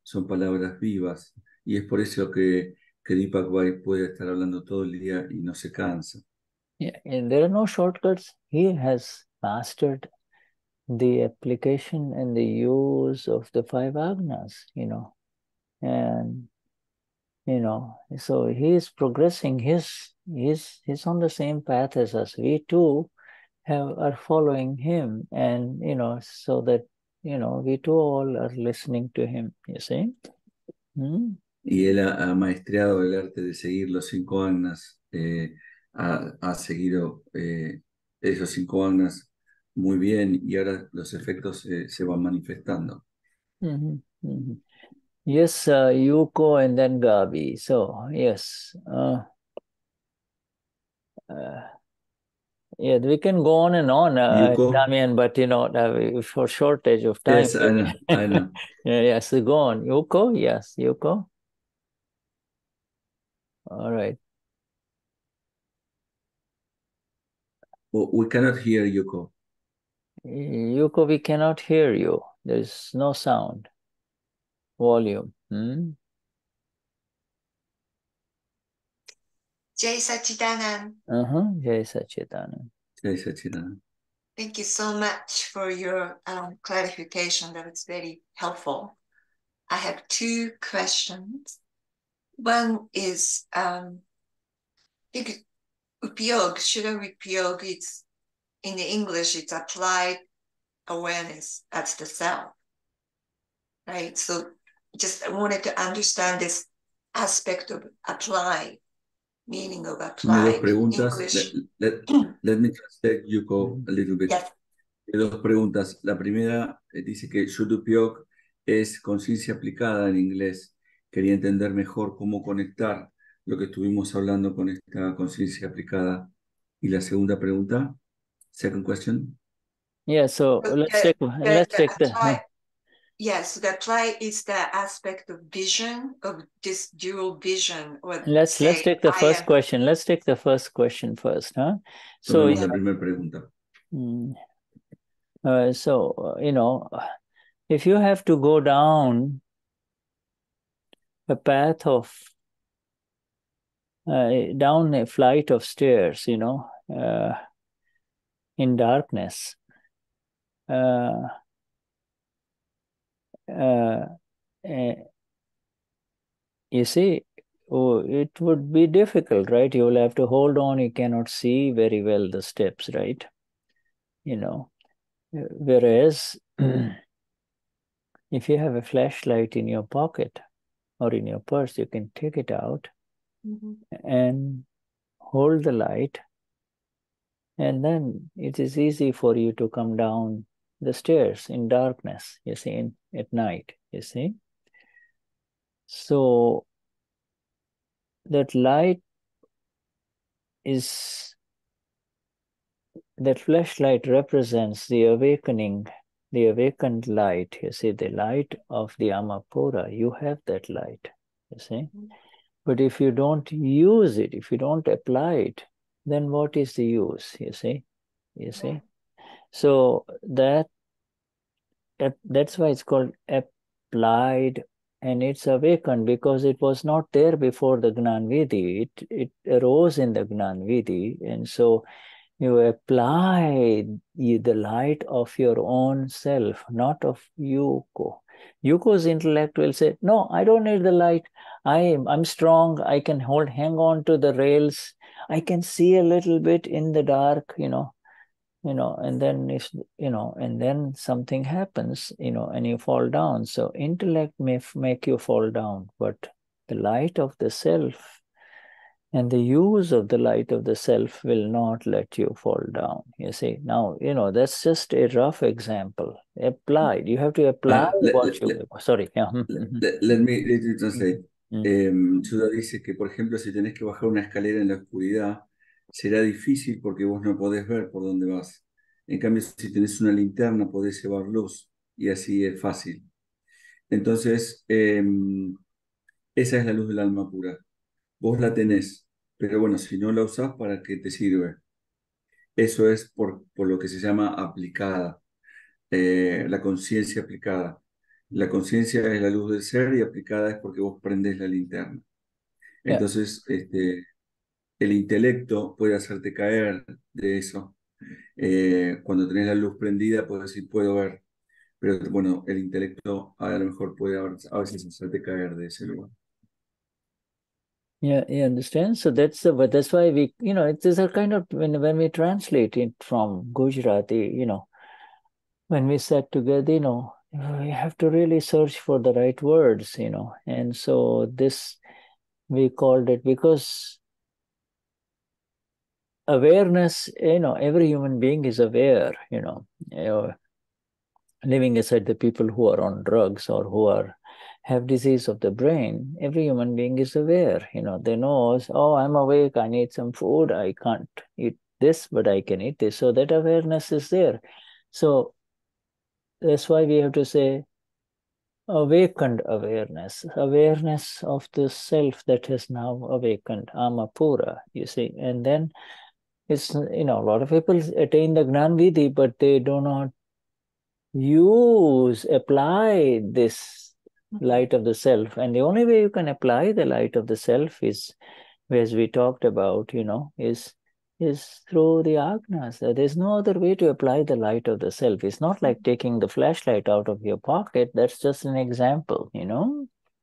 Speaker 7: son palabras vivas. Y es por eso que Deepak Bhai puede estar hablando todo el día y no se cansa.
Speaker 1: Yeah, and there are no shortcuts. He has mastered the application and the use of the 5 Agnas, and so he is progressing. He's on the same path as us. We too are following him, and so that we too all are listening to him, you see.
Speaker 7: Y él ha maestreado el arte de seguir los 5 Agnas, ha seguido esos 5 Agnas muy bien, y ahora los efectos se van manifestando.
Speaker 1: Yes, Yuko and then Gabi. So, yes. Yeah, we can go on and on, Damien, but for shortage of time.
Speaker 7: Yes, I know.
Speaker 1: Yes, go on. Yuko? Yes, Yuko. All right.
Speaker 7: We cannot hear Yuko.
Speaker 1: Yuko, we cannot hear you. There's no sound. Volume.
Speaker 10: Jai Sachidanand.
Speaker 1: Jai Sachidanand.
Speaker 7: Jai Sachidanand.
Speaker 10: Thank you so much for your clarification. That was very helpful. I have two questions. One is, Upayog, Shuddha Upayoga, it's in the English, it's applied awareness as the self, right? So just I wanted to understand this aspect of apply, meaning of
Speaker 7: Tiene dos
Speaker 10: apply in
Speaker 7: preguntas.
Speaker 10: English.
Speaker 7: Let me translate Yuko a little bit.
Speaker 10: Yes.
Speaker 7: Tiene dos preguntas. La primera dice que Shuddha Upayoga es conciencia aplicada en inglés. Quería entender mejor cómo conectar lo que estuvimos hablando con esta conciencia aplicada. Y la segunda pregunta, second question.
Speaker 1: Yeah, so let's take the
Speaker 10: Yes, the apply is the aspect of vision, of this dual vision. Or
Speaker 1: let's take the first question. Let's take the first question first, huh? So
Speaker 7: la primera pregunta.
Speaker 1: You know, if you have to go down a path of down a flight of stairs, you know, in darkness, you see, it would be difficult, right? You will have to hold on. You cannot see very well the steps, right? You know, whereas if you have a flashlight in your pocket or in your purse, you can take it out and hold the light, and then it is easy for you to come down the stairs in darkness, you see, at night, you see. So that light is, that flashlight represents the awakening, the awakened light, you see, the light of the Amapura. You have that light, you see. But if you don't use it, if you don't apply it, then what is the use, you see? You see? So that's why it's called applied, and it's awakened because it was not there before the Gnan Vidhi. It arose in the Gnan Vidhi, and so you apply the light of your own self, not of Yuko. Yuko's intellect will say, no, I don't need the light. I'm strong. I can hang on to the rails. I can see a little bit in the dark, you know, and then if, and then something happens, and you fall down. So intellect may make you fall down, but the light of the self and the use of the light of the self will not let you fall down, you see. Now, that's just a rough example. Applied. You have to apply what you... Sorry. Yeah.
Speaker 7: Let me translate. Shuddha dice que, por ejemplo, si tenés que bajar una escalera en la oscuridad, será difícil porque vos no podés ver por dónde vas. En cambio, si tenés una linterna, podés llevar luz y así es fácil. Entonces, esa es la luz del alma pura. Vos la tenés, pero bueno, si no la usás, ¿para qué te sirve? Eso es por lo que se llama aplicada, la conciencia aplicada. La conciencia es la luz del ser y aplicada es porque vos prendés la linterna. Entonces, el intelecto puede hacerte caer de eso. Cuando tenés la luz prendida, puedes decir, puedo ver. Pero bueno, el intelecto a lo mejor puede a veces hacerte caer de ese lugar.
Speaker 1: Yeah, you understand? So that's why we, it is a kind of, when we translate it from Gujarati, when we sat together, we have to really search for the right words, and so this, we called it, because awareness, every human being is aware, leaving aside the people who are on drugs or who have disease of the brain, every human being is aware, they know, oh, I'm awake, I need some food, I can't eat this, but I can eat this. So that awareness is there. So that's why we have to say awakened awareness of the self that has now awakened, Amapura, you see. And then it's, a lot of people attain the Gnan Vidhi, but they do not apply this light of the self. And the only way you can apply the light of the self is as we talked about, is through the Agnas. There's no other way to apply the light of the self. It's not like taking the flashlight out of your pocket. That's just an example,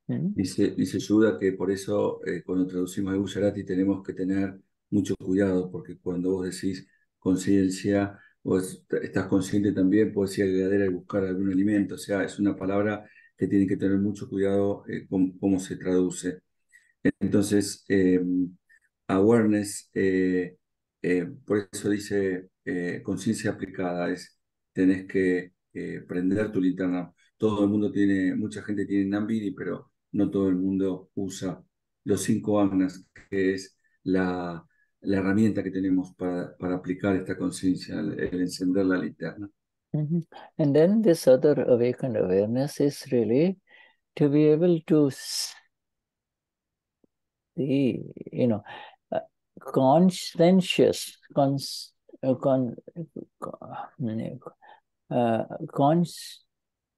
Speaker 7: Dice Shuddha que por eso cuando traducimos el Gujarati tenemos que tener mucho cuidado, porque cuando vos decís conciencia, vos estás consciente también, podés ir a la heladera y buscar algún alimento, o sea, es una palabra que tiene que tener mucho cuidado con cómo se traduce. Entonces, awareness, por eso dice conciencia aplicada, tenés que prender tu linterna. Todo el mundo mucha gente tiene Nambini, pero no todo el mundo usa los 5 Agnas, que es la herramienta que tenemos para aplicar esta conciencia, el encender la linterna.
Speaker 1: And then this other awakened awareness is really to be able to see, conscientious,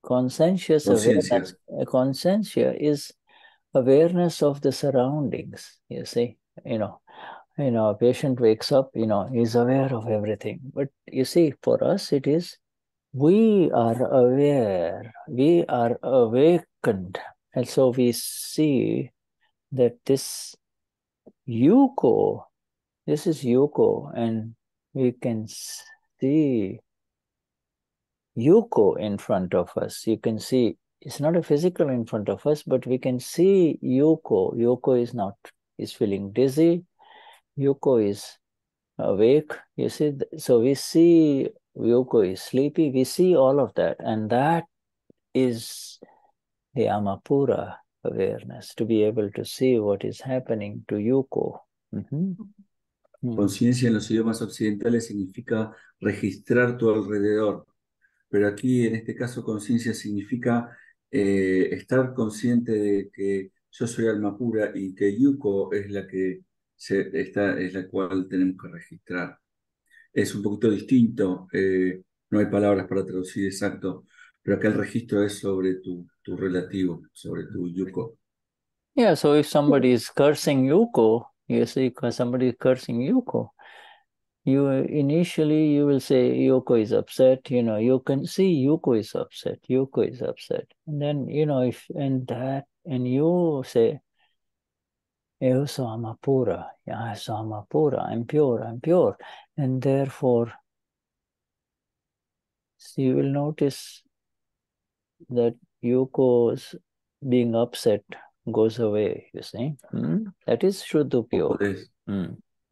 Speaker 1: conscientious awareness. Conscientia is awareness of the surroundings. You see, a patient wakes up, he's aware of everything. But you see, for us, it is we are aware, we are awakened, and so we see that this Yuko, this is Yuko, and we can see Yuko in front of us. You can see, it's not a physical in front of us, but we can see Yuko. Yuko is feeling dizzy. Yuko is awake. You see, so we see Yuko is sleepy. We see all of that, and that is the Amapura awareness, to be able to see what is happening to Yuko.
Speaker 7: Conciencia en los idiomas occidentales significa registrar tu alrededor, pero aquí en este caso conciencia significa estar consciente de que yo soy alma pura y que Yuko es la que es la cual tenemos que registrar. Es un poquito distinto, no hay palabras para traducir exacto, pero acá el registro es sobre tu relativo, sobre tu Yuko.
Speaker 1: Yeah, so if somebody is cursing Yuko, you see, because somebody is cursing Yuko, initially you will say Yuko is upset, you can see Yuko is upset, And then, and you say, Eu so Amapura, yeah, so Amapura, I'm pure. And therefore, so you will notice that Yuko's being upset goes away, you see. That is Shuddha Upayoga.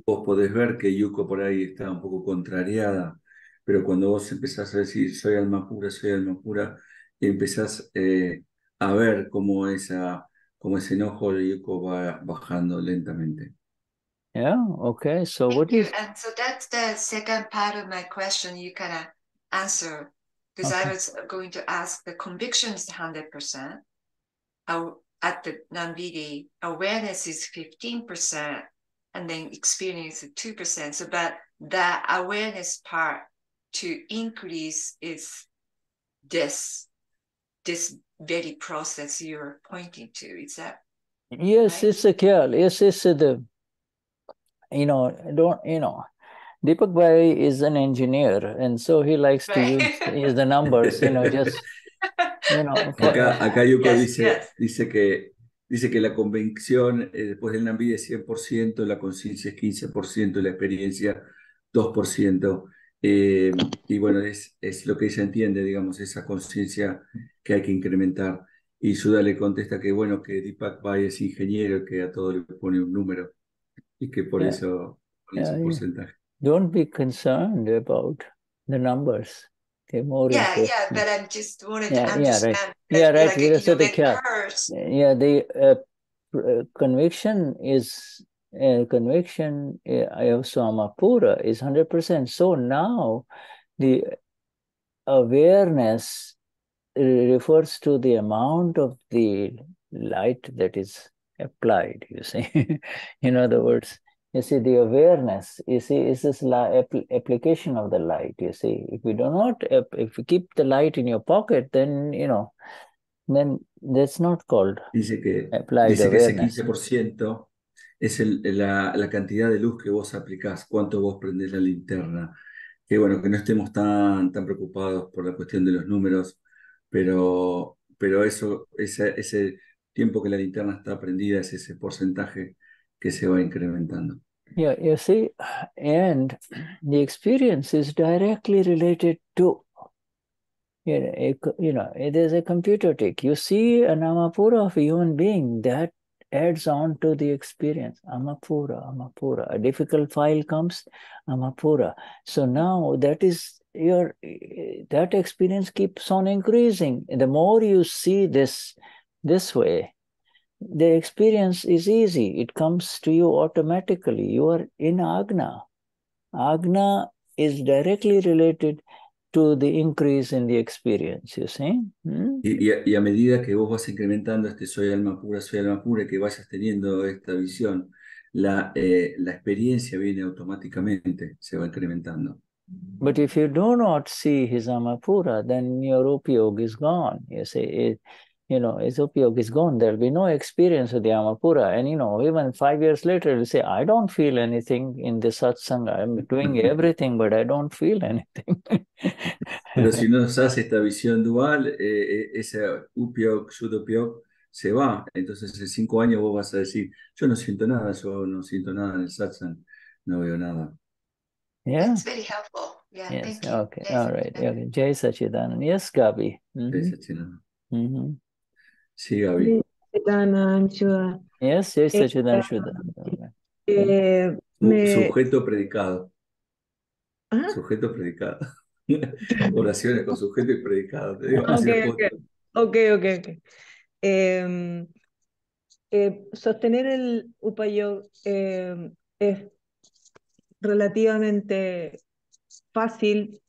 Speaker 7: Vos podés ver que Yuko por ahí está un poco contrariada, pero cuando vos empezás a decir soy alma pura, y empezás a ver cómo ese enojo de Yuko va bajando lentamente.
Speaker 1: Yeah, okay. So
Speaker 10: Thank
Speaker 1: what
Speaker 10: you.
Speaker 1: is...
Speaker 10: And so that's the second part of my question you kind of answer, because I was going to ask, the conviction is 100%. At the non-BD, awareness is 15%, and then experience is 2%. So, but the awareness part to increase is this very process you're pointing to. Is that
Speaker 1: yes, right? It's a Kyal. Yes, it's the, Deepak Bhai is an engineer, and so he likes to use the numbers, just,
Speaker 7: Acá Yuko dice que la convicción después del Nambi es 100%, la conciencia es 15%, la experiencia 2%. Y bueno, es lo que ella entiende, digamos, esa conciencia que hay que incrementar. Y Shuddha le contesta que bueno, que Deepak Bhai es ingeniero, que a todo le pone un número y que por eso es un porcentaje.
Speaker 1: Don't be concerned about the numbers. They're more important.
Speaker 10: Yeah, but I'm just wanted to understand.
Speaker 1: Right. Yeah, right. The conviction is Samapura is 100%. So now the awareness refers to the amount of the light that is applied, you see. In other words, you see, the awareness, you see, is this application of the light, you see. If we do not, if you keep the light in your pocket, then, then that's not called applied awareness.
Speaker 7: Ese 15% es la cantidad de luz que vos aplicás, cuánto vos prendés la linterna. Que bueno, que no estemos tan preocupados por la cuestión de los números, pero ese tiempo que la linterna está prendida es ese porcentaje que se va incrementando.
Speaker 1: Yeah, you see, and the experience is directly related to, it is a computer tick. You see an Amapura of a human being, that adds on to the experience. Amapura. A difficult file comes, Amapura. So now that experience keeps on increasing. The more you see this way, the experience is easy. It comes to you automatically. You are in Agna. Agna is directly related to the increase in the experience, you see?
Speaker 7: Y a medida que vos vas incrementando soy alma pura, que vayas teniendo esta visión, la experiencia viene automáticamente, se va incrementando.
Speaker 1: But if you do not see his Amapura, then your Upayoga is gone. You see, his Upayoga is gone. There'll be no experience of the Amapura. And, even 5 years later, you'll say, I don't feel anything in the satsang. I'm doing everything, but I don't feel anything.
Speaker 7: Pero si no usas esta visión dual, ese Upayoga, Shuddha Upayoga, se va. Entonces en 5 años vos vas a decir, yo no siento nada en el satsang, no veo nada.
Speaker 1: Yeah.
Speaker 10: It's very helpful. Yeah,
Speaker 1: Yes.
Speaker 10: thank you.
Speaker 1: Okay. All right. Okay. Jai Sachidanand. Yes, Gabi.
Speaker 7: Jai Sachidanand. Sí,
Speaker 2: Jai
Speaker 7: Gabi.
Speaker 2: Sachidanand, Shuddha.
Speaker 1: Yes, Jai Sachidanand Shuddha.
Speaker 7: Sujeto predicado.
Speaker 2: ¿Ah?
Speaker 7: Sujeto predicado. Oraciones con sujeto y predicado. Te digo,
Speaker 2: Ok. Sostener el Upayoga es relativamente fácil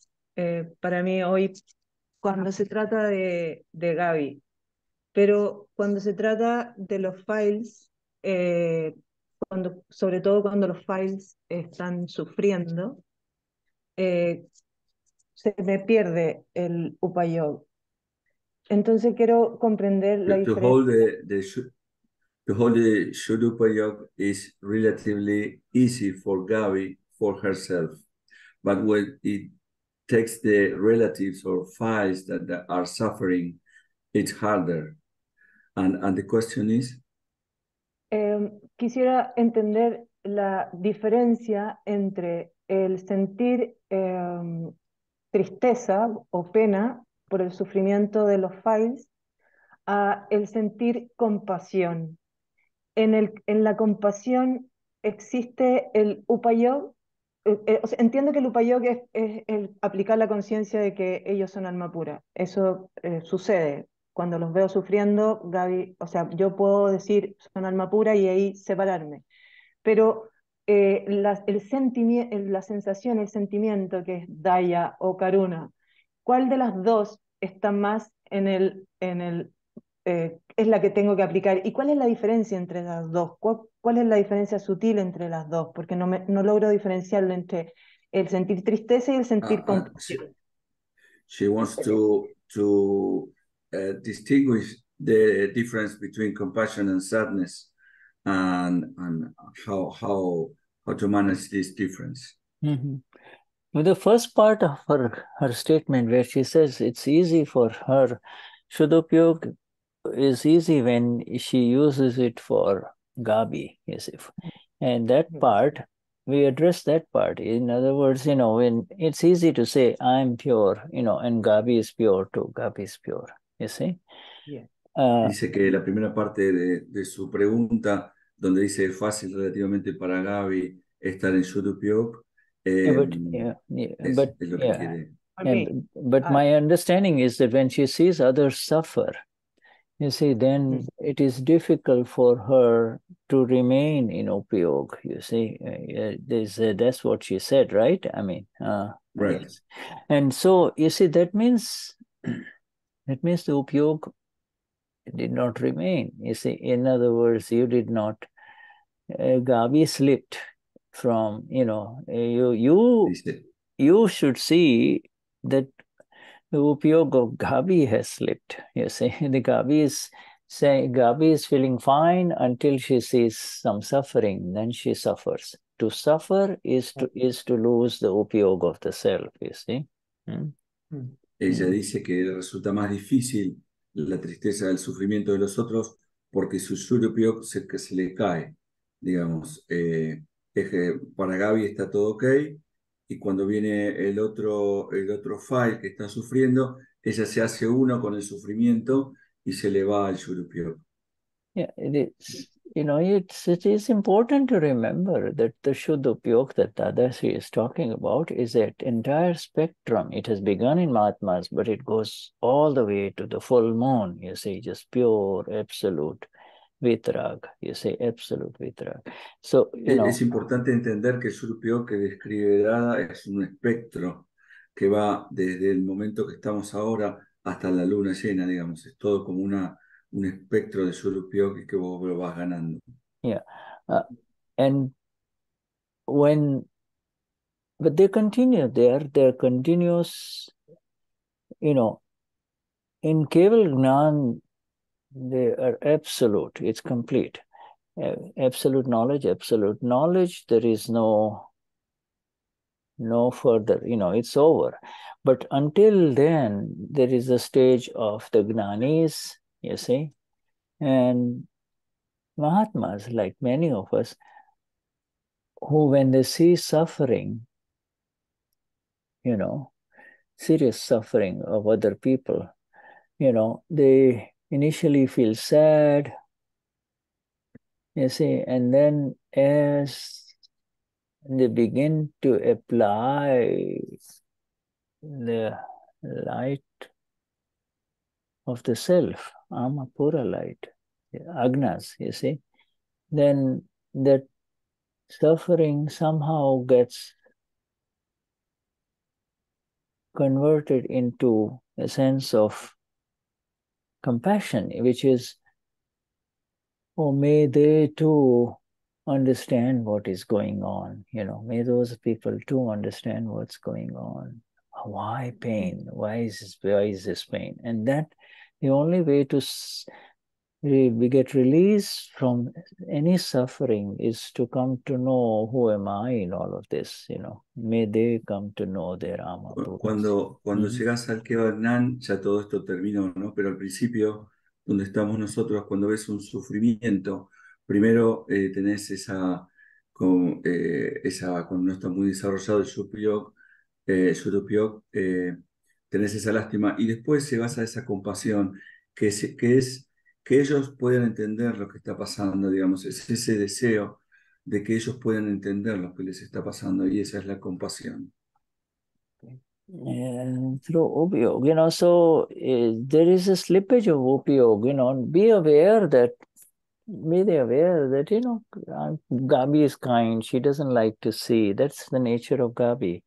Speaker 2: para mí hoy cuando se trata de Gaby, pero cuando se trata de los files, sobre todo cuando los files están sufriendo, se me pierde el Upayoga. Entonces quiero comprender la diferencia.
Speaker 7: To hold the Shuddha Upayoga is relatively easy for Gabi, for herself. But when it takes the relatives or files that are suffering, it's harder. And the question is?
Speaker 2: Quisiera entender la diferencia entre el sentir tristeza o pena por el sufrimiento de los files a el sentir compasión. En la compasión existe el Upayoga. Entiendo que el Upayoga es el aplicar la conciencia de que ellos son alma pura. Eso sucede. Cuando los veo sufriendo, Gaby, yo puedo decir son alma pura y ahí separarme. Pero la sensación, el sentimiento que es Daya o Karuna, ¿cuál de las dos está más es la que tengo que aplicar? ¿Y cuál es la diferencia entre las dos? ¿Cuál es la diferencia sutil entre las dos? Porque no logro diferenciarlo entre el sentir tristeza y el sentir compasión.
Speaker 7: She wants to distinguish the difference between compassion and sadness and how to manage this difference.
Speaker 1: With the first part of her statement where she says it's easy for her, Shuddha Upayoga is easy when she uses it for Gabi, you see. And that part, we address that part. In other words, when it's easy to say, I'm pure, and Gabi is pure too. Gabi is pure, you see.
Speaker 2: Yeah.
Speaker 7: Dice que la primera parte de su pregunta, donde dice es fácil relativamente para Gabi estar en Shuddha Upayoga, es lo que quiere.
Speaker 1: But my understanding is that when she sees others suffer, you see, then it is difficult for her to remain in Upayoga, you see. That's what she said, right? I mean,
Speaker 7: right.
Speaker 1: Yes. And so, you see, that means the Upayoga did not remain. You see, in other words, you did not, Gabi slipped from, you should see that the Upayoga of Gabi has slipped. You see, the Gabi is saying Gabi is feeling fine until she sees some suffering, then she suffers. To suffer is to lose the upayoga of the self, you see.
Speaker 7: Ella dice que le resulta más difícil la tristeza del sufrimiento de los otros porque su Shuddha se le cae, digamos. Es que para Gaby está todo ok, y cuando viene el otro file que está sufriendo, ella se hace uno con el sufrimiento y se le va al Shuddha.
Speaker 1: Yeah, it is. You know, it is important to remember that the Shuddha Upayoga that Dadashri is talking about is that entire spectrum. It has begun in Mahatmas, but it goes all the way to the full moon, you see, just pure, absolute vitrag, you say, absolute vitrag. So, you know.
Speaker 7: Es importante entender que el Shuddha que describe Dada es un espectro que va desde el momento que estamos ahora hasta la luna llena, digamos. Es todo como un espectro de Shuddha que vos lo vas ganando.
Speaker 1: Yeah. And but they continue they're continuous, you know, in Keval Gnan, they are absolute, it's complete. Absolute knowledge, there is no further, you know, it's over. But until then, there is a stage of the Gnanis, you see, and Mahatmas, like many of us, who when they see suffering, you know, serious suffering of other people, you know, they initially feel sad, you see, and then as they begin to apply the light of the self, ama pura light, Agnas, you see, then that suffering somehow gets converted into a sense of compassion, which is, oh, may they too understand what is going on. You know, may those people too understand what's going on. Why pain? Why is this pain? And that the only way to we get release from any suffering is to come to know who am I in all of this, you know. May they come to know their ama.
Speaker 7: Cuando llegas al Keval ya todo esto terminó, ¿no? Pero al principio, donde estamos nosotros, cuando ves un sufrimiento, primero tenés cuando no está muy desarrollado el Shuddha, tenés esa lástima, y después llegas a esa compasión, que es que ellos puedan entender lo que está pasando, digamos, es ese deseo de que ellos puedan entender lo que les está pasando, y esa es la compasión.
Speaker 1: And through Upayoga, you know, so there is a slippage of Upayoga, you know, be aware that, you know, Gabi is kind, she doesn't like to see, that's the nature of Gabi.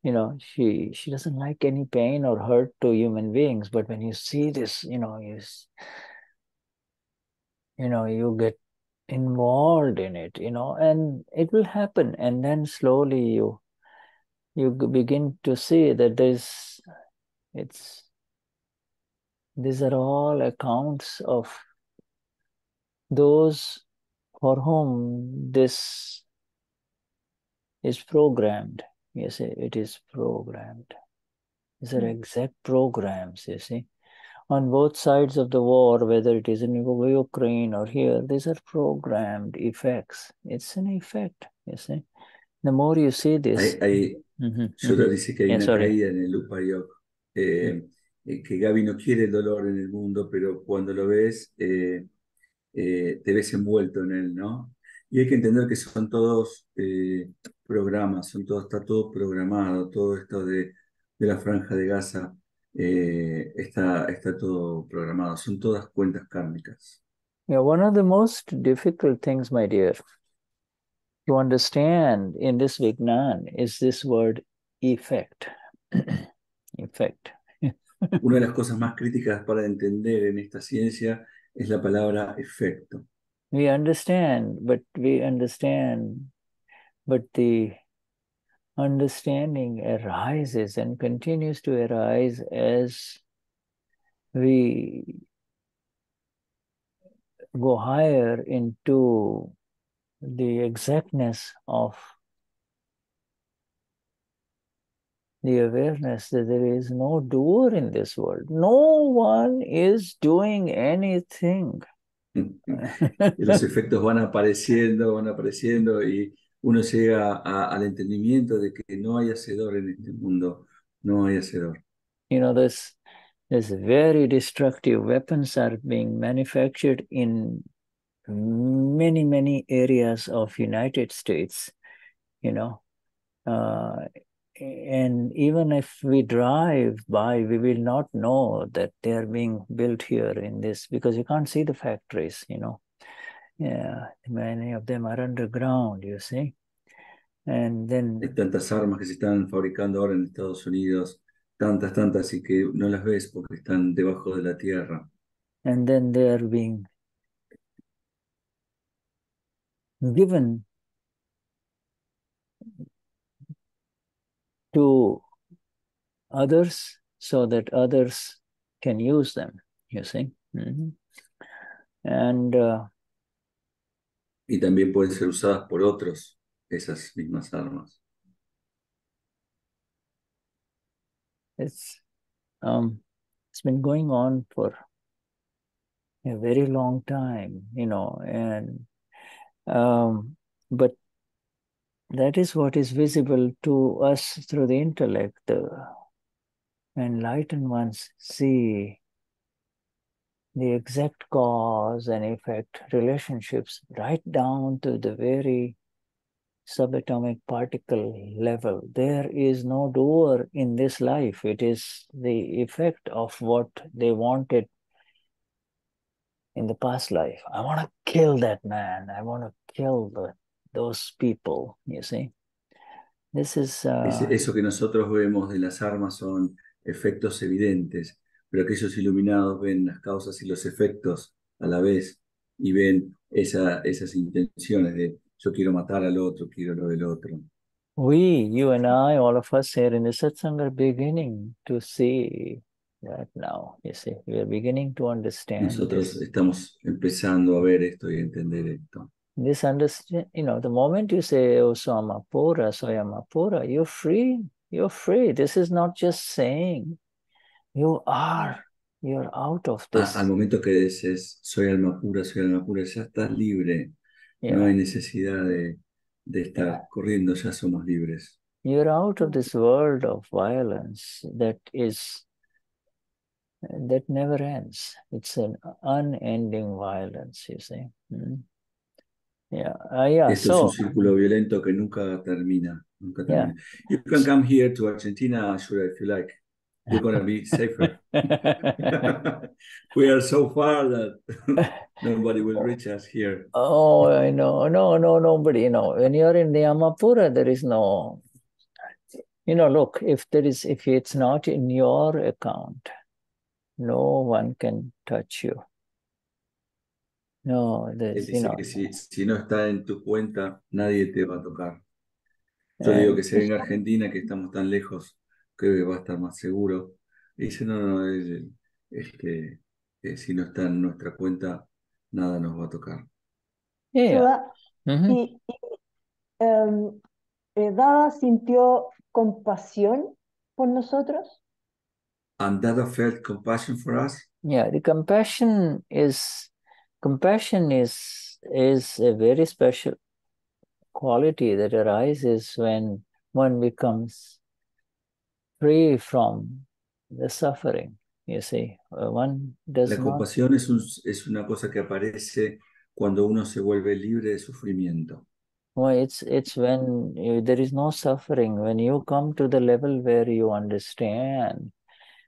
Speaker 1: You know, she doesn't like any pain or hurt to human beings, but when you see this, you know, you get involved in it, you know, and it will happen, and then slowly you begin to see that these are all accounts of those for whom this is programmed. You see, it is programmed. These are exact programs, you see. On both sides of the war, whether it is in Ukraine or here, these are programmed effects. It's an effect, you see. The more you see this...
Speaker 7: Shuddha dice que hay una caída en el Upayoga, que Gaby no quiere el dolor en el mundo, pero cuando lo ves, te ves envuelto en él, ¿no? Y hay que entender que son todos programas, está todo programado, todo esto de la franja de Gaza está todo programado, son todas cuentas kármicas.
Speaker 1: Yeah, one of the most difficult things, my dear, to understand in this Vignan is this word effect. Effect.
Speaker 7: Una de las cosas más críticas para entender en esta ciencia es la palabra efecto.
Speaker 1: We understand, but the understanding arises and continues to arise as we go higher into the exactness of the awareness that there is no doer in this world. No one is doing anything.
Speaker 7: Y los efectos van apareciendo y uno llega al entendimiento de que no hay hacedor en este mundo, no hay hacedor.
Speaker 1: You know, there's very destructive weapons are being manufactured in many, many areas of United States, you know. And even if we drive by, we will not know that they are being built here in this, because you can't see the factories, you know. Yeah, many of them are underground, you see. And then...
Speaker 7: Hay tantas armas que se están fabricando ahora en Estados Unidos, tantas, y que no las ves porque están debajo de la tierra.
Speaker 1: And then they are being given to others so that others can use them, you see. Mm-hmm. And
Speaker 7: y también pueden ser usadas por otros, esas mismas armas.
Speaker 1: It's been going on for a very long time, you know, and but that is what is visible to us through the intellect. The enlightened ones see the exact cause and effect relationships right down to the very subatomic particle level. There is no doer in this life. It is the effect of what they wanted in the past life. I want to kill that man. I want to kill those people, you see. This is...
Speaker 7: Eso que nosotros vemos de las armas son efectos evidentes, pero aquellos iluminados ven las causas y los efectos a la vez y ven esas intenciones de yo quiero matar al otro, quiero lo del otro.
Speaker 1: You and I, all of us here in the satsang are beginning to see that now. You see, we are beginning to understand.
Speaker 7: Nosotros estamos empezando a ver esto y a entender esto.
Speaker 1: This understand, you know, the moment you say, oh, so I'm a pura, so I'm a pura, you're free. You're free. This is not just saying. You're out of this.
Speaker 7: Al momento que dices, soy alma pura, ya estás libre. Yeah. No hay necesidad de estar corriendo, ya somos libres.
Speaker 1: You're out of this world of violence that never ends. It's an unending violence, you see. Yeah.
Speaker 7: Esto es un círculo violento que nunca termina.
Speaker 1: Yeah.
Speaker 7: You can come here to Argentina, Shuddha, if you like. You're going to be safer. We are so far that nobody will reach us here.
Speaker 1: Oh, I know. No, nobody. You know, when you're in the Amapura, there is no... You know, look, if it's not in your account, no one can touch you. No,
Speaker 7: Él dice que si no está en tu cuenta, nadie te va a tocar. Yo le digo que se venga a Argentina, que estamos tan lejos, creo que va a estar más seguro. Y dice, no, si no está en nuestra cuenta, nada nos va a tocar.
Speaker 11: Yeah. Y Dada sintió compasión por nosotros.
Speaker 7: And Dada felt compassion for us.
Speaker 1: Yeah, the compassion is a very special quality that arises when one becomes free from the suffering. You see, one does
Speaker 7: La compasión es una cosa que aparece cuando uno se vuelve libre de sufrimiento.
Speaker 1: Well, it's when there is no suffering, when you come to the level where you understand.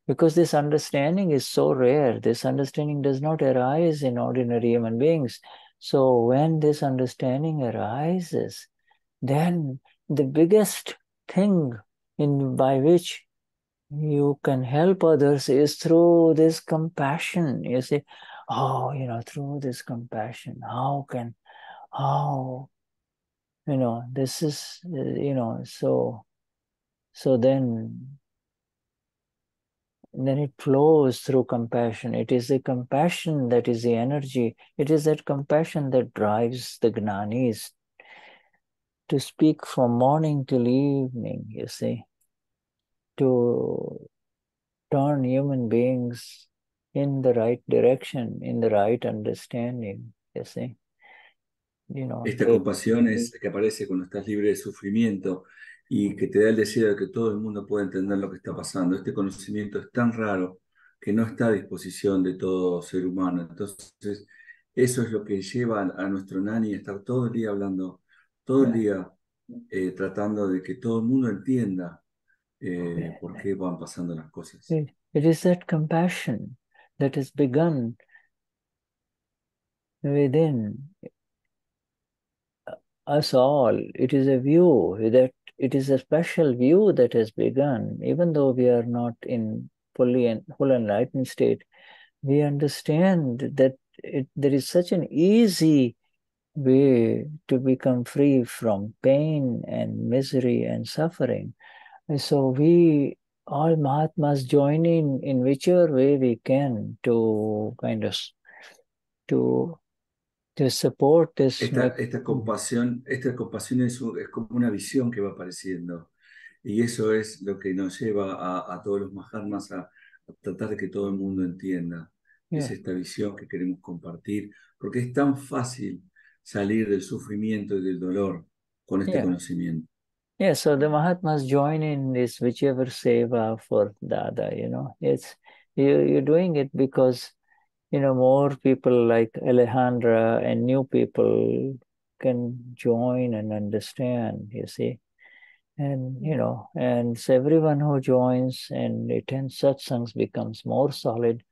Speaker 1: Because this understanding is so rare. This understanding does not arise in ordinary human beings. So when this understanding arises, then the biggest thing by which you can help others is through this compassion. You see, through this compassion, this is, so then then it flows through compassion. It is the compassion that is the energy. It is that compassion that drives the Gnanis to speak from morning till evening, you see, to turn human beings in the right direction, in the right understanding, you see.
Speaker 7: Esta compasión es que aparece cuando estás libre de sufrimiento y que te da el deseo de que todo el mundo pueda entender lo que está pasando. Este conocimiento es tan raro que no está a disposición de todo ser humano. Entonces, eso es lo que lleva a nuestro Gnani a estar todo el día hablando, todo el día tratando de que todo el mundo entienda por qué van pasando las cosas.
Speaker 1: It is that compassion that has begun within us all. It is a view that it is a special view that has begun, even though we are not in full enlightened state. We understand that there is such an easy way to become free from pain and misery and suffering. And so we all Mahatmas join in whichever way we can to kind of to support this.
Speaker 7: Esta compasión es como una visión que va apareciendo. Y eso es lo que nos lleva a todos los Mahatmas a tratar de que todo el mundo entienda. Es esta visión que queremos compartir, porque es tan fácil salir del sufrimiento y del dolor con este conocimiento.
Speaker 1: Yeah, so the Mahatmas join in this whichever seva for Dada, you're doing it because, more people like Alejandra and new people can join and understand, you see. And, and so everyone who joins and attends satsangs becomes more solid,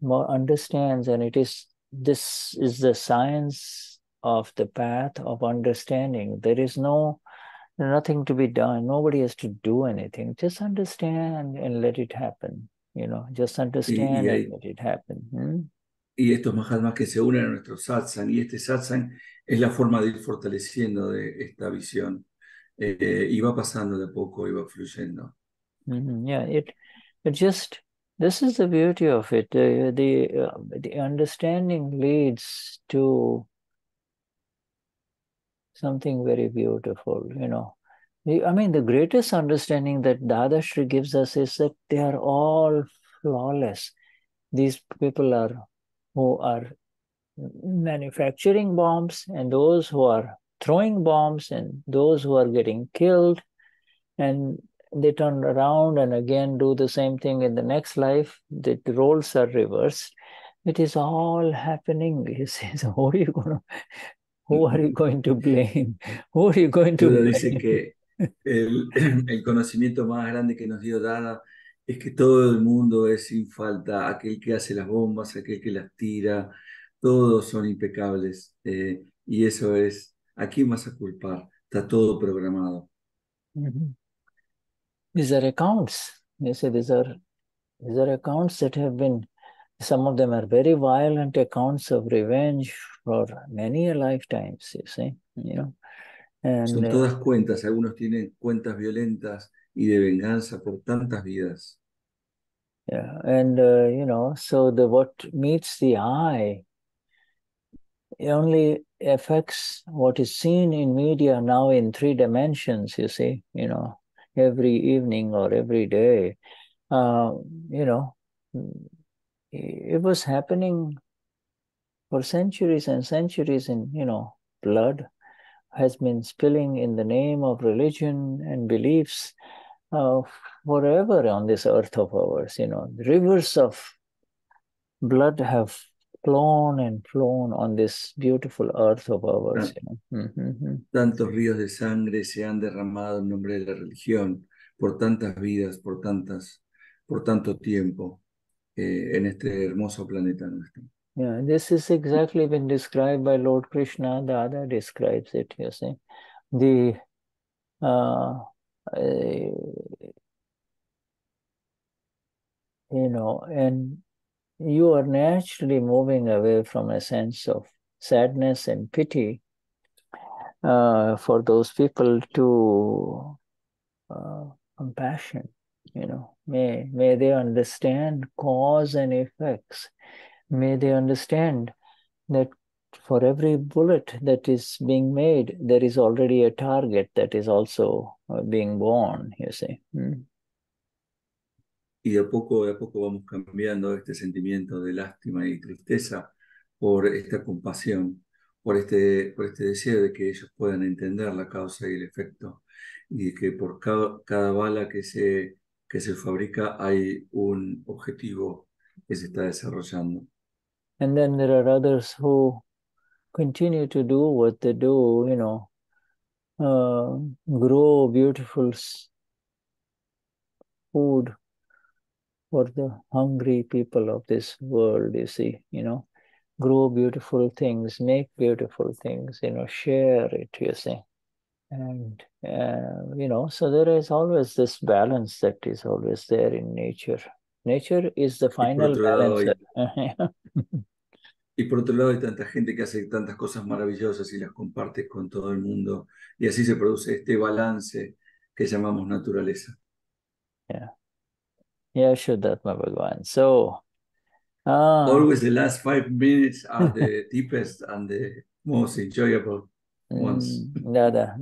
Speaker 1: more understands, and this is the science of the path of understanding. There is nothing to be done. Nobody has to do anything. Just understand and let it happen. Just understand and let it happen.
Speaker 7: Y estos Mahatmas que se unen a nuestro satsang, y este satsang es la forma de ir fortaleciendo de esta visión. Y va pasando de a poco y va fluyendo.
Speaker 1: Yeah, it just, this is the beauty of it. The understanding leads to something very beautiful, I mean, the greatest understanding that Dadashri gives us is that they are all flawless. These people who are manufacturing bombs, and those who are throwing bombs, and those who are getting killed, and they turn around and again do the same thing in the next life. The roles are reversed. It is all happening. You see, so who are you going to blame? Who are you going to blame?
Speaker 7: Dice que el conocimiento más grande que nos dio Dada es que todo el mundo es sin falta, aquel que hace las bombas, aquel que las tira, todos son impecables. Y eso es, ¿a quién vas a culpar? Está todo programado.
Speaker 1: These are accounts. You see, these are accounts that have been, some of them are very violent accounts of revenge for many lifetimes, you see, And,
Speaker 7: son todas cuentas, algunos tienen cuentas violentas y de venganza por tantas vidas.
Speaker 1: Yeah, and so what meets the eye, it only affects what is seen in media now in 3 dimensions, you see, every evening or every day. It was happening for centuries and centuries, and blood has been spilling in the name of religion and beliefs forever on this earth of ours. Rivers of blood have flown and flown on this beautiful earth of ours.
Speaker 7: Tantos ríos de sangre se han derramado en nombre de la religión por tantas vidas, por tanto tiempo en este hermoso planeta nuestro.
Speaker 1: Yeah, this is exactly been described by Lord Krishna. Dada describes it, you see. And you are naturally moving away from a sense of sadness and pity for those people to compassion, May they understand cause and effects. May they understand that for every bullet that is being made, there is already a target that is also being born, you see.
Speaker 7: Y de a poco vamos cambiando este sentimiento de lástima y tristeza por esta compasión, por este deseo de que ellos puedan entender la causa y el efecto, y que por cada bala que se fabrica hay un objetivo que se está desarrollando.
Speaker 1: And then there are others who continue to do what they do, you know, grow beautiful food for the hungry people of this world, you see, you know, grow beautiful things, make beautiful things, you know, share it, you see. And, you know, so there is always this balance that is always there in nature. Nature is the final balancer.
Speaker 7: Y por otro lado hay tanta gente que hace tantas cosas maravillosas y las comparte con todo el mundo, y así se produce este balance que llamamos naturaleza.
Speaker 1: Yeah. Yeah, Vishuddhatma Bhagavan. So,
Speaker 7: always the last 5 minutes are the deepest and the most enjoyable ones.
Speaker 1: Dada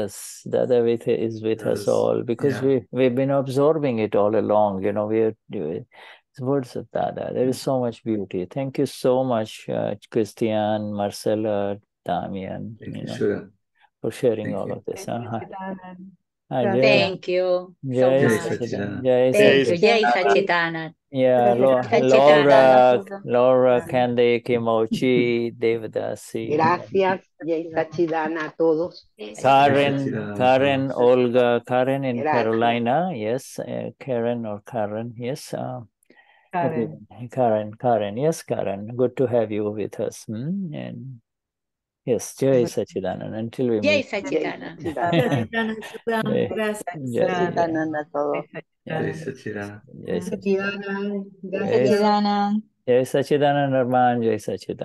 Speaker 1: is with us all, because we've been absorbing it all along. You know, we're words of Dada. There is so much beauty. Thank you so much, Cristian, Marcela, Damien, for sharing all of this.
Speaker 4: Thank you so much.
Speaker 1: Thank you.
Speaker 4: Jai Sachidanand.
Speaker 1: Yeah, Laura, Kande, Kimochi, Devadasi.
Speaker 12: Gracias, Jai Sachidanand a todos.
Speaker 1: Karen, Olga, Karen in Carolina, yes, Karen, yes. Karen, yes, Karen. Good to have you with us. And yes, Jai Sachidanand. Until we meet.
Speaker 4: Jai Sachidanand.
Speaker 1: Jai Sachidanand a todos.
Speaker 7: Jai Sachidanand.
Speaker 1: Jai Sachidanand. Jai Sachidanand, Arman. Jai Sachidanand.